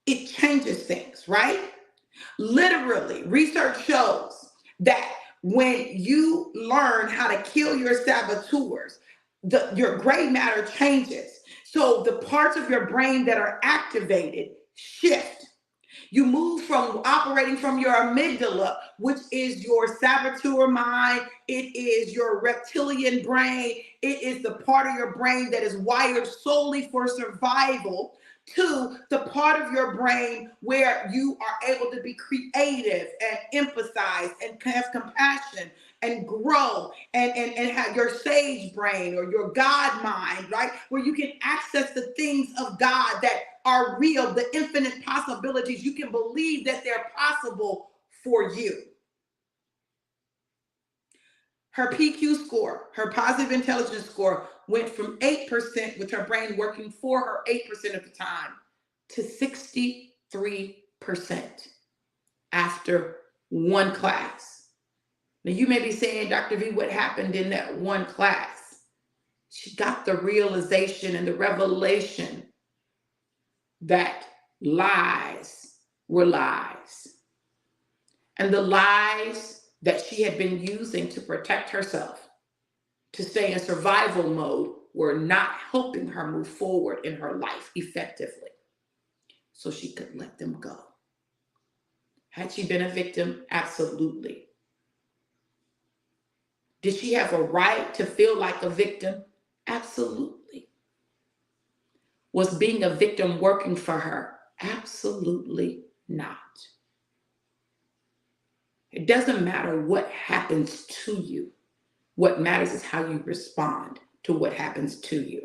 it changes things, right? Literally, research shows that when you learn how to kill your saboteurs, your gray matter changes. So the parts of your brain that are activated shift. You move from operating from your amygdala, which is your saboteur mind. It is your reptilian brain. It is the part of your brain that is wired solely for survival, to the part of your brain where you are able to be creative and empathize and have compassion and grow and have your sage brain or your God mind, right? Where you can access the things of God that are real, the infinite possibilities. You can believe that they're possible for you. Her PQ score, her positive intelligence score, went from 8% with her brain working for her 8% of the time to 63% after one class. Now you may be saying, Dr. V, what happened in that one class? She got the realization and the revelation that lies were lies. And the lies that she had been using to protect herself, to stay in survival mode, were not helping her move forward in her life effectively. So she could let them go. Had she been a victim? Absolutely. Did she have a right to feel like a victim? Absolutely. Was being a victim working for her? Absolutely not. It doesn't matter what happens to you. What matters is how you respond to what happens to you.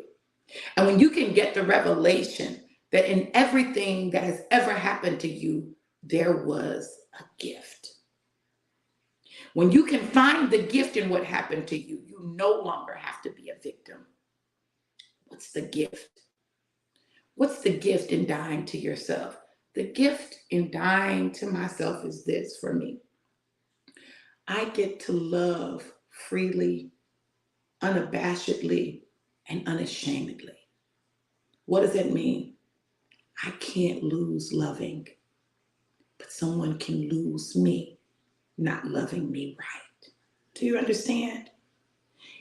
And when you can get the revelation that in everything that has ever happened to you, there was a gift. When you can find the gift in what happened to you, you no longer have to be a victim. What's the gift? What's the gift in dying to yourself? The gift in dying to myself is this for me. I get to love freely, unabashedly, and unashamedly. What does that mean? I can't lose loving, but someone can lose me not loving me right. Do you understand?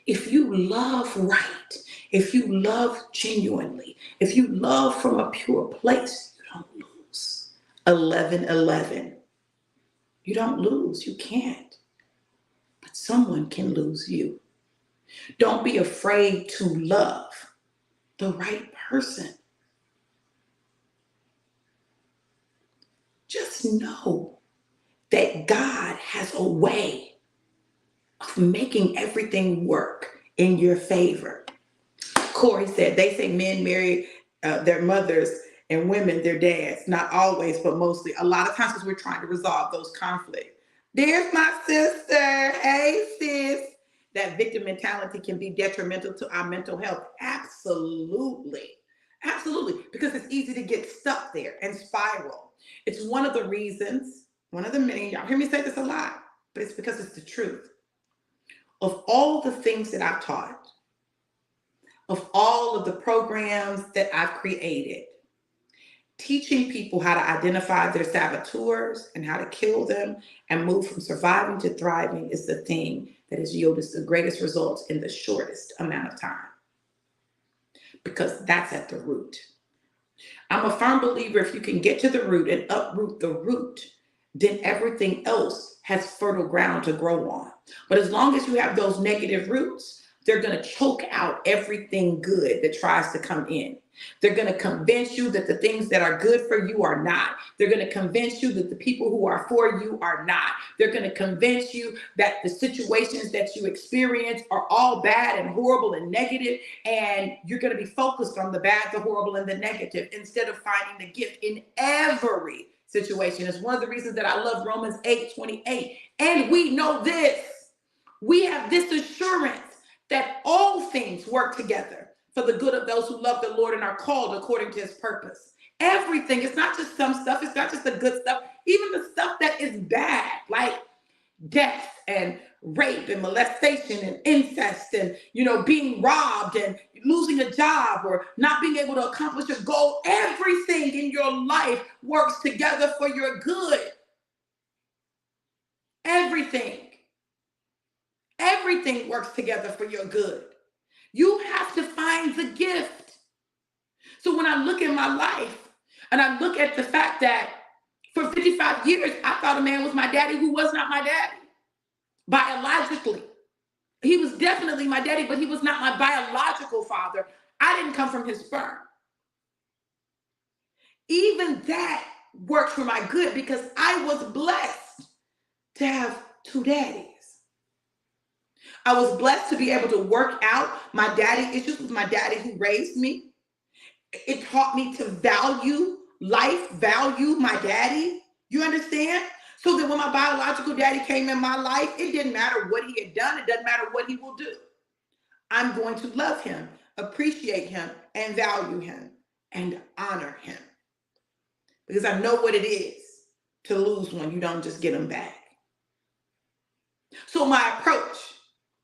If you love right, if you love genuinely, if you love from a pure place, you don't lose. 11:11. You don't lose. You can't. But someone can lose you. Don't be afraid to love the right person. Just know that God has a way of making everything work in your favor. Corey said, they say men marry their mothers and women their dads. Not always, but mostly. A lot of times because we're trying to resolve those conflicts. There's my sister. Hey, sis. That victim mentality can be detrimental to our mental health. Absolutely. Absolutely. Because it's easy to get stuck there and spiral. It's one of the reasons, one of the many, y'all hear me say this a lot, but it's because it's the truth. Of all the things that I've taught, of all of the programs that I've created, teaching people how to identify their saboteurs and how to kill them and move from surviving to thriving is the thing that has yielded the greatest results in the shortest amount of time. Because that's at the root. I'm a firm believer if you can get to the root and uproot the root, then everything else has fertile ground to grow on. But as long as you have those negative roots, they're going to choke out everything good that tries to come in. They're going to convince you that the things that are good for you are not. They're going to convince you that the people who are for you are not. They're going to convince you that the situations that you experience are all bad and horrible and negative, and you're going to be focused on the bad, the horrible, and the negative instead of finding the gift in every situation. It's one of the reasons that I love Romans 8:28. And we know this. We have this assurance that all things work together for the good of those who love the Lord and are called according to his purpose. Everything. It's not just some stuff. It's not just the good stuff. Even the stuff that is bad, like death and rape and molestation and incest and, being robbed and losing a job or not being able to accomplish a goal. Everything in your life works together for your good. Everything. Everything works together for your good. You have to find the gift. So when I look at my life and I look at the fact that for 55 years, I thought a man was my daddy who was not my daddy. Biologically. He was definitely my daddy, but he was not my biological father. I didn't come from his sperm. Even that worked for my good because I was blessed to have two daddies. I was blessed to be able to work out my daddy issues with my daddy who raised me. It taught me to value life, value my daddy. You understand? So that when my biological daddy came in my life, it didn't matter what he had done. It doesn't matter what he will do. I'm going to love him, appreciate him, and value him, and honor him. Because I know what it is to lose one. You don't just get them back. So my approach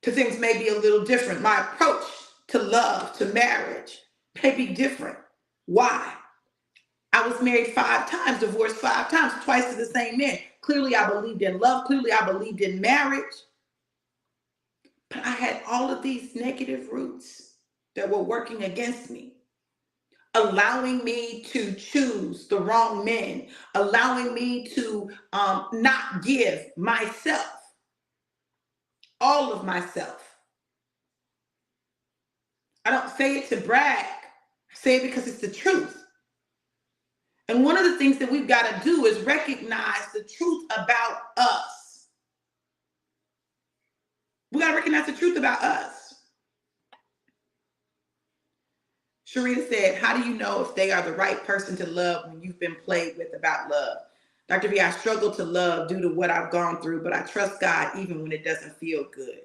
to things may be a little different. My approach to love, to marriage, may be different. Why? I was married 5 times, divorced 5 times, twice to the same man. Clearly, I believed in love. Clearly, I believed in marriage. But I had all of these negative roots that were working against me, allowing me to choose the wrong men, allowing me to not give myself all of myself. I don't say it to brag. I say it because it's the truth. And one of the things that we've got to do is recognize the truth about us. We got to recognize the truth about us. Sharita said, how do you know if they are the right person to love when you've been played with about love? Dr. V, I struggle to love due to what I've gone through, but I trust God even when it doesn't feel good.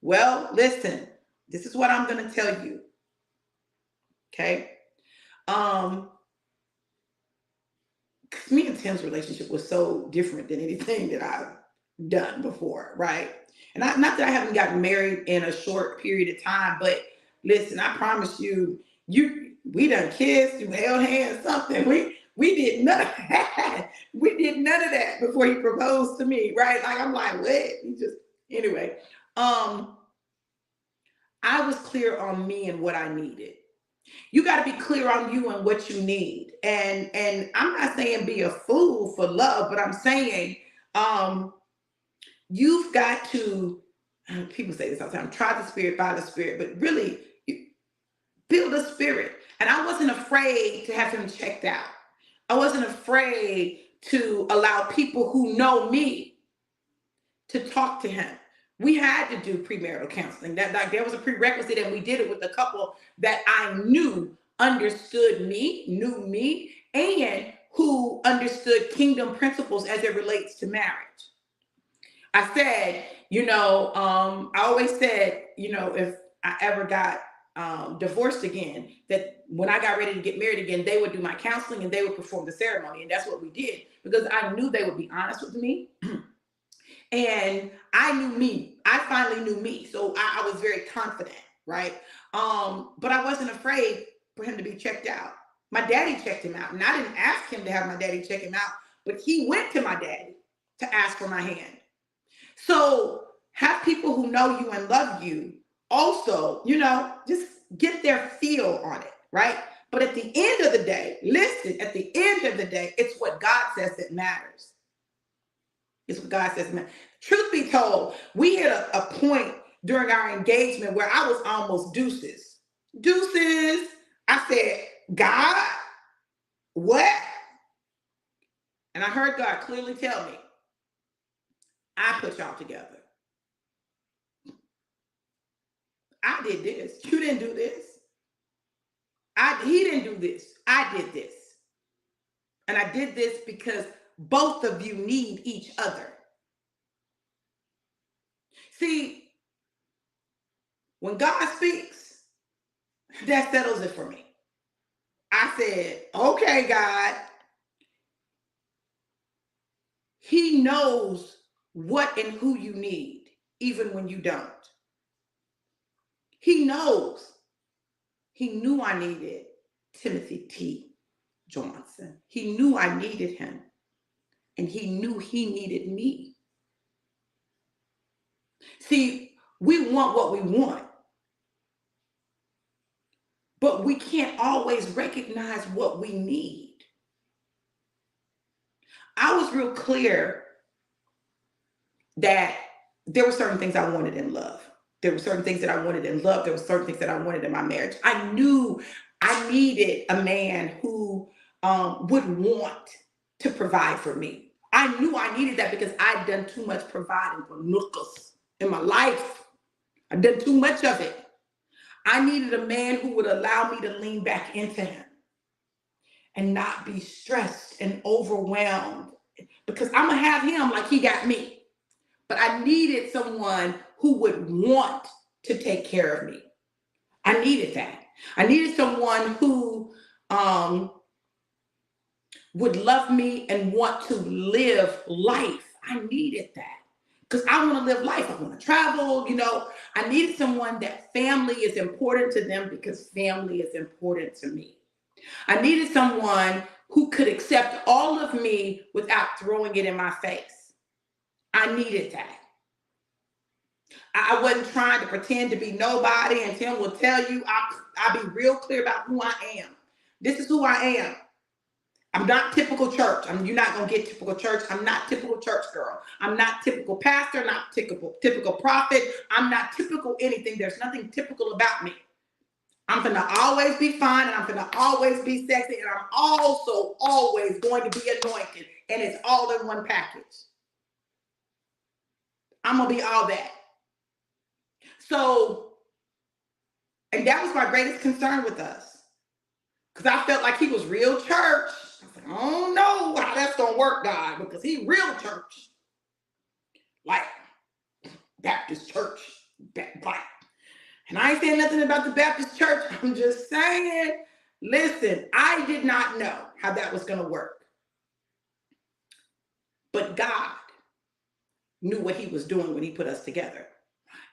Well, listen, this is what I'm going to tell you. Okay? Me and Tim's relationship was so different than anything that I've done before, right? And not that I haven't gotten married in a short period of time, but listen, I promise you, we done kissed, you held hands, something. We did none of that. We did none of that before he proposed to me, right? Like I'm like, what? He just anyway. I was clear on me and what I needed. You got to be clear on you and what you need. And I'm not saying be a fool for love, but I'm saying you've got to, people say this all the time, try the spirit by the spirit, but really build a spirit. And I wasn't afraid to have him checked out. I wasn't afraid to allow people who know me to talk to him. We had to do premarital counseling. That like there was a prerequisite, and we did it with a couple that I knew understood me, knew me, and who understood kingdom principles as it relates to marriage. I said, I always said, if I ever got divorced again, that when I got ready to get married again, they would do my counseling and they would perform the ceremony. And that's what we did because I knew they would be honest with me. And I knew me. I finally knew me. So I was very confident, right? But I wasn't afraid for him to be checked out. My daddy checked him out. And I didn't ask him to have my daddy check him out, but he went to my daddy to ask for my hand. So have people who know you and love you also, just get their feel on it, right? But at the end of the day, listen, at the end of the day, it's what God says that matters. It's what God says. Truth be told, we hit a point during our engagement where I was almost deuces. Deuces. I said, God, what? And I heard God clearly tell me, I put y'all together. I did this. You didn't do this. He didn't do this. I did this. And I did this because both of you need each other. See, when God speaks, that settles it for me. I said, okay, God. He knows what and who you need, even when you don't. He knows. He knew I needed Timothy T. Johnson. He knew I needed him. And he knew he needed me. See, we want what we want. But we can't always recognize what we need. I was real clear that there were certain things I wanted in love. There were certain things that I wanted in love. There were certain things that I wanted in my marriage. I knew I needed a man who would want to provide for me. I knew I needed that because I'd done too much providing for nookus in my life. I've done too much of it. I needed a man who would allow me to lean back into him and not be stressed and overwhelmed because I'm going to have him like he got me. But I needed someone who would want to take care of me. I needed that. I needed someone who would love me and want to live life. I needed that because I want to live life. I want to travel, I needed someone that family is important to them because family is important to me. I needed someone who could accept all of me without throwing it in my face. I needed that. I wasn't trying to pretend to be nobody, and Tim will tell you, I'll be real clear about who I am. This is who I am. I'm not typical church. You're not going to get typical church. I'm not typical church girl. I'm not typical pastor, not typical prophet. I'm not typical anything. There's nothing typical about me. I'm going to always be fine, and I'm going to always be sexy, and I'm also always going to be anointed, and it's all in one package. I'm going to be all that. So, and that was my greatest concern with us, because I felt like he was real church. I was like, I don't know how that's going to work, God, because he real church. Like Baptist church. And I ain't saying nothing about the Baptist church. I'm just saying, listen, I did not know how that was going to work. But God knew what he was doing when he put us together.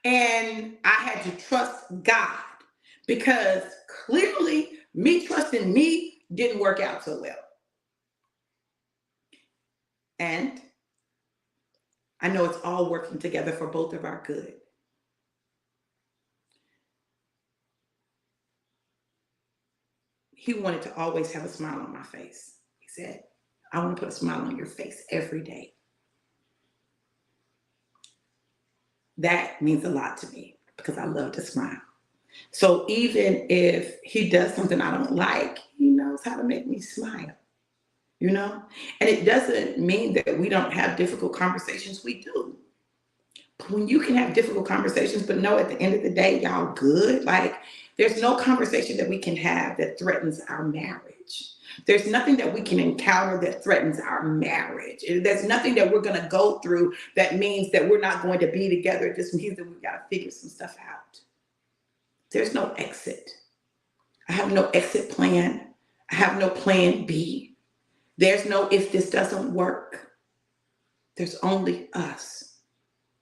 And I had to trust God, because clearly me trusting me didn't work out so well. And I know it's all working together for both of our good. He wanted to always have a smile on my face. He said, I want to put a smile on your face every day. That means a lot to me, because I love to smile. So even if he does something I don't like, he knows how to make me smile, you know? And it doesn't mean that we don't have difficult conversations. We do. But when you can have difficult conversations, but know at the end of the day, y'all good, like there's no conversation that we can have that threatens our marriage. There's nothing that we can encounter that threatens our marriage. There's nothing that we're going to go through that means that we're not going to be together. It just means that we've got to figure some stuff out. There's no exit. I have no exit plan. I have no plan B. There's no if this doesn't work. There's only us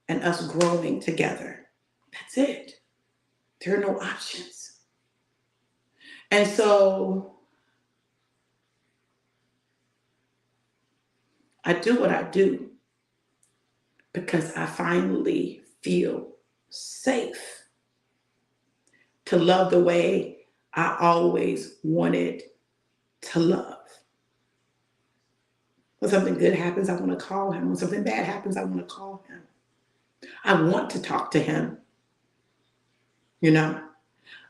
and us growing together. That's it. There are no options. And so I do what I do because I finally feel safe to love the way I always wanted to love. When something good happens, I want to call him. When something bad happens, I want to call him. I want to talk to him. You know,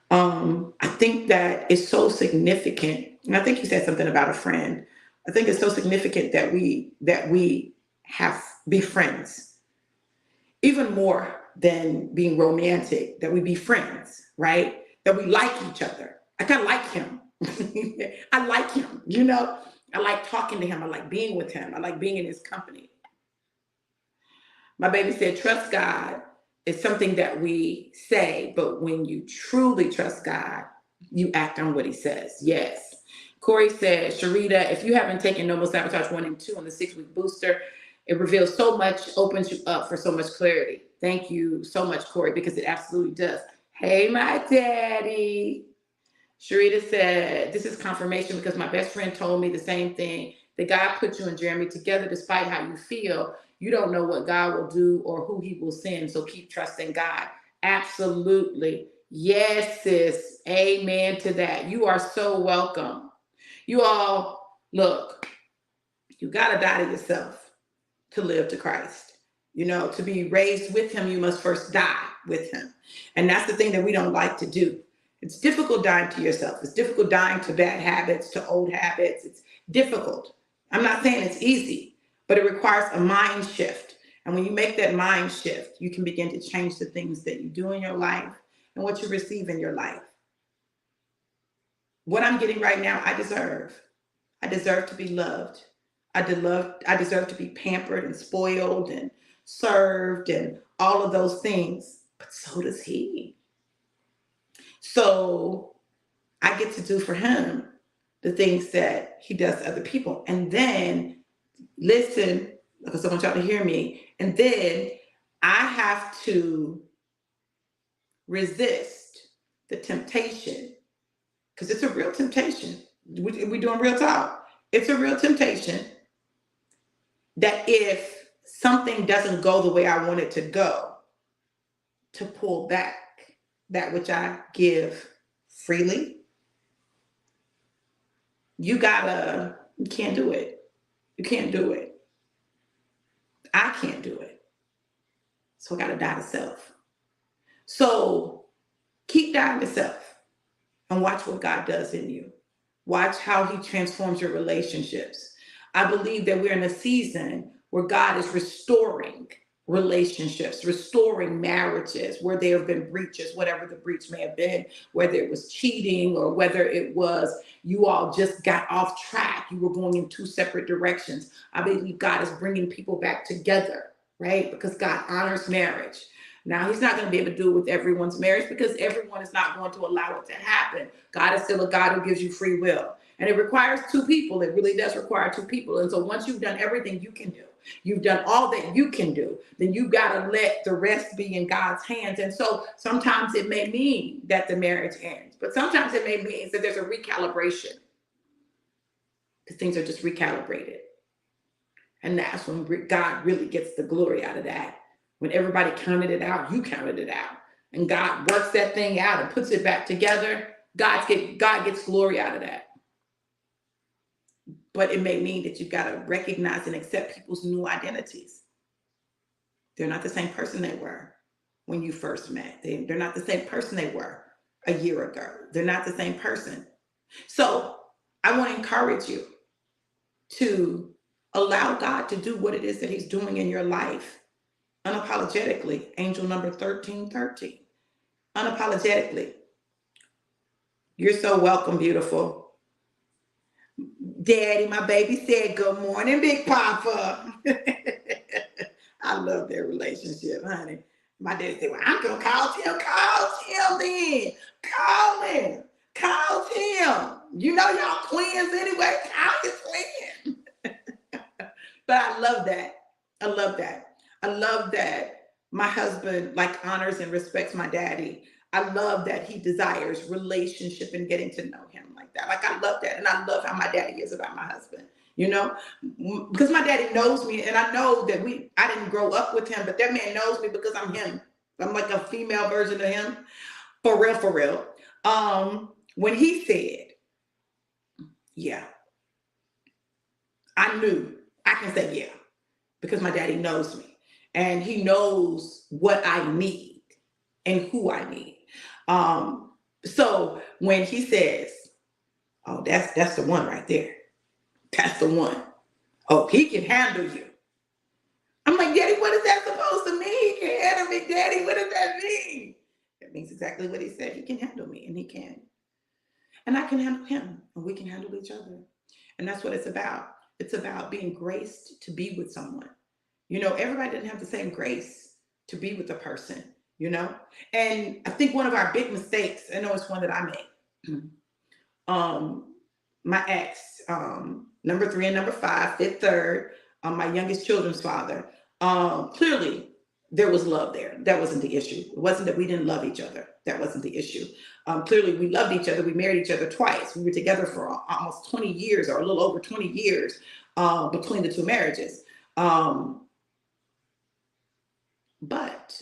I think that it's so significant. And I think you said something about a friend. I think it's so significant that we be friends, even more than being romantic, that we be friends, right? That we like each other. Like I like him. I like him, you know? I like talking to him. I like being with him. I like being in his company. My baby said, trust God is something that we say, but when you truly trust God, you act on what he says. Yes. Corey said, Sharita, if you haven't taken No More Sabotage 1 and 2 on the 6-week booster, it reveals so much, opens you up for so much clarity. Thank you so much, Corey, because it absolutely does. Hey, my daddy. Sharita said, this is confirmation because my best friend told me the same thing, that God put you and Jeremy together despite how you feel. You don't know what God will do or who he will send, so keep trusting God. Absolutely. Yes, sis. Amen to that. You are so welcome. You all, look, you got to die to yourself to live to Christ. You know, to be raised with him, you must first die with him. And that's the thing that we don't like to do. It's difficult dying to yourself. It's difficult dying to bad habits, to old habits. It's difficult. I'm not saying it's easy, but it requires a mind shift. And when you make that mind shift, you can begin to change the things that you do in your life and what you receive in your life. What I'm getting right now, I deserve. I deserve to be loved. I deserve to be pampered and spoiled and served and all of those things. But so does he. So I get to do for him the things that he does to other people. And then, listen, because I want y'all to hear me. And then I have to resist the temptation, because it's a real temptation. We're doing real talk. It's a real temptation that if something doesn't go the way I want it to go, to pull back that which I give freely. You gotta You can't do it. You can't do it. I can't do it. So I got to die to self. So keep dying to self and watch what God does in you. Watch how he transforms your relationships. I believe that we're in a season where God is restoring relationships, restoring marriages where there have been breaches, whatever the breach may have been, whether it was cheating or whether it was you all just got off track, you were going in two separate directions. I believe God is bringing people back together, right? Because God honors marriage. Now, he's not going to be able to do it with everyone's marriage because everyone is not going to allow it to happen. God is still a God who gives you free will. And it requires two people. It really does require two people. And so once you've done everything you can do, you've done all that you can do, then you've got to let the rest be in God's hands. And so sometimes it may mean that the marriage ends, but sometimes it may mean that there's a recalibration because things are just recalibrated. And that's when God really gets the glory out of that. When everybody counted it out, you counted it out. And God works that thing out and puts it back together. God gets glory out of that. But it may mean that you've got to recognize and accept people's new identities. They're not the same person they were when you first met. They're not the same person they were a year ago. They're not the same person. So I want to encourage you to allow God to do what it is that he's doing in your life unapologetically. Angel number 1313. Unapologetically. You're so welcome, beautiful. Daddy, my baby said, good morning, Big Papa. I love their relationship, honey. My daddy said, well, I'm going to call Tim. Call Tim then. Call him. Call Tim. You know y'all twins anyway. Call your twin. But I love that. I love that. I love that my husband honors and respects my daddy. I love that he desires relationship and getting to know him like that. I love that. And I love how my daddy is about my husband, because my daddy knows me. And I know that I didn't grow up with him, but that man knows me because I'm him. I'm like a female version of him. For real, for real. When he said, yeah, I knew I can say yeah, because my daddy knows me and he knows what I need and who I need. So when he says, oh, that's the one right there. That's the one. Oh, he can handle you. I'm like, Daddy, what is that supposed to mean? He can handle me, Daddy. What does that mean? That means exactly what he said. He can handle me, and he can. And I can handle him, and we can handle each other. And that's what it's about. It's about being graced to be with someone. Everybody doesn't have the same grace to be with a person, And I think one of our big mistakes, I know it's one that I made. My ex, number 3 and number 5, fifth, third, my youngest children's father. Clearly, there was love there. That wasn't the issue. It wasn't that we didn't love each other. That wasn't the issue. Clearly, we loved each other. We married each other twice. We were together for almost 20 years or a little over 20 years between the two marriages. But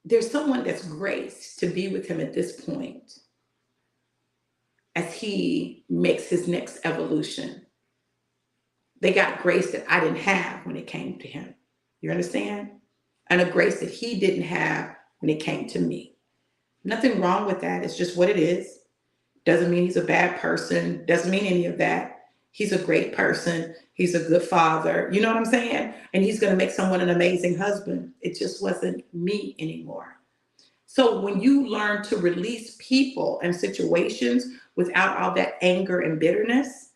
there's someone that's graced to be with him at this point as he makes his next evolution. They got grace that I didn't have when it came to him. You understand? And a grace that he didn't have when it came to me. Nothing wrong with that. It's just what it is. Doesn't mean he's a bad person. Doesn't mean any of that. He's a great person. He's a good father. You know what I'm saying? And he's going to make someone an amazing husband. It just wasn't me anymore. So when you learn to release people and situations without all that anger and bitterness,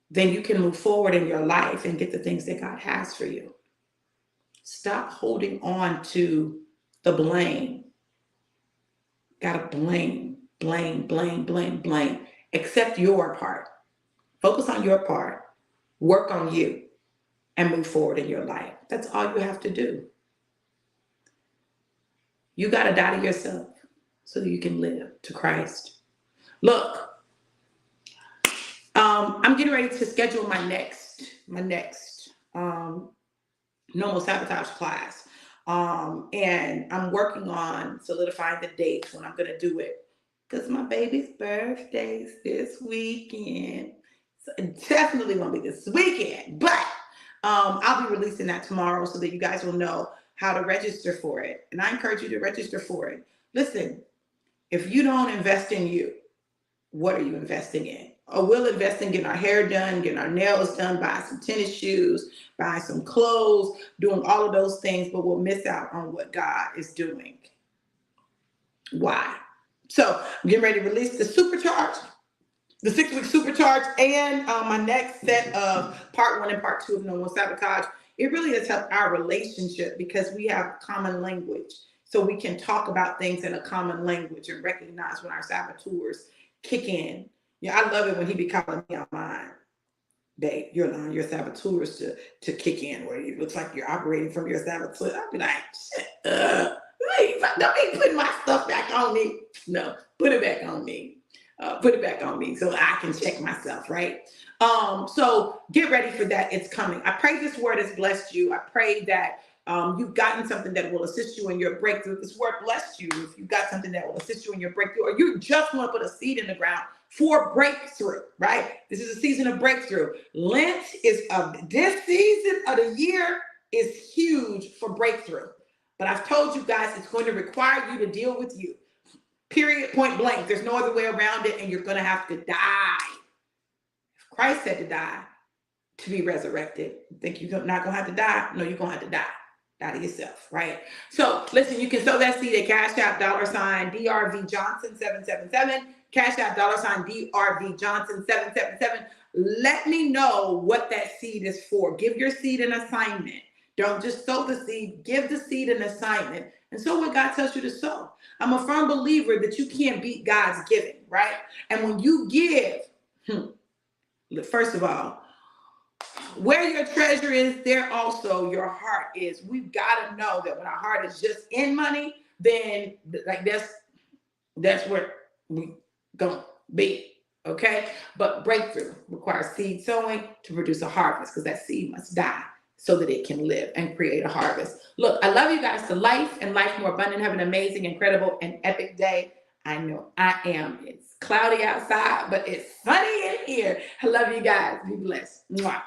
then you can move forward in your life and get the things that God has for you. Stop holding on to the blame. Gotta blame. Accept your part. Focus on your part. Work on you and move forward in your life. That's all you have to do. You gotta die to yourself so that you can live to Christ. Look, I'm getting ready to schedule my next normal sabotage class. And I'm working on solidifying the dates when I'm going to do it. because my baby's birthday's this weekend. So it definitely won't be this weekend, but I'll be releasing that tomorrow so that you guys will know how to register for it. And I encourage you to register for it. Listen, if you don't invest in you, what are you investing in? Or we'll invest in getting our hair done, getting our nails done, buying some tennis shoes, buying some clothes, doing all of those things, but we'll miss out on what God is doing. Why? So I'm getting ready to release the supercharge, the 6 week supercharge, and my next set of part 1 and part 2 of No More Sabotage. It really has helped our relationship because we have common language. So we can talk about things in a common language and recognize when our saboteurs kick in. Yeah, I love it when he be calling me on mine. Babe, you're allowing your saboteurs to kick in where it looks like you're operating from your saboteur. I'll be like, shut up. Don't be putting my stuff back on me. No, put it back on me. Put it back on me so I can check myself, right? So get ready for that. It's coming. I pray this word has blessed you. I pray that you've gotten something that will assist you in your breakthrough. This word blessed you. If you got something that will assist you in your breakthrough, or you just want to put a seed in the ground for breakthrough, right? This is a season of breakthrough. Lent is this season of the year is huge for breakthrough. But I've told you guys it's going to require you to deal with you. Period, point blank. There's no other way around it, and you're going to have to die. If Christ had to die to be resurrected, you think you're not going to have to die? No, you're going to have to die. Die to yourself, right? So listen, you can sow that seed at Cash App $DRV Johnson 777. Cash App $DRV Johnson 777. Let me know what that seed is for. Give your seed an assignment. Don't just sow the seed. Give the seed an assignment. And sow what God tells you to sow. I'm a firm believer that you can't beat God's giving, right? And when you give, first of all, where your treasure is, there also your heart is. We've got to know that when our heart is just in money, then like that's where we gonna be. Okay, but breakthrough requires seed sowing to produce a harvest, because that seed must die so that it can live and create a harvest. Look, I love you guys to life and life more abundant. Have an amazing, incredible, and epic day. I know I am. It's cloudy outside, but it's sunny in here. I love you guys. Be blessed. Mwah.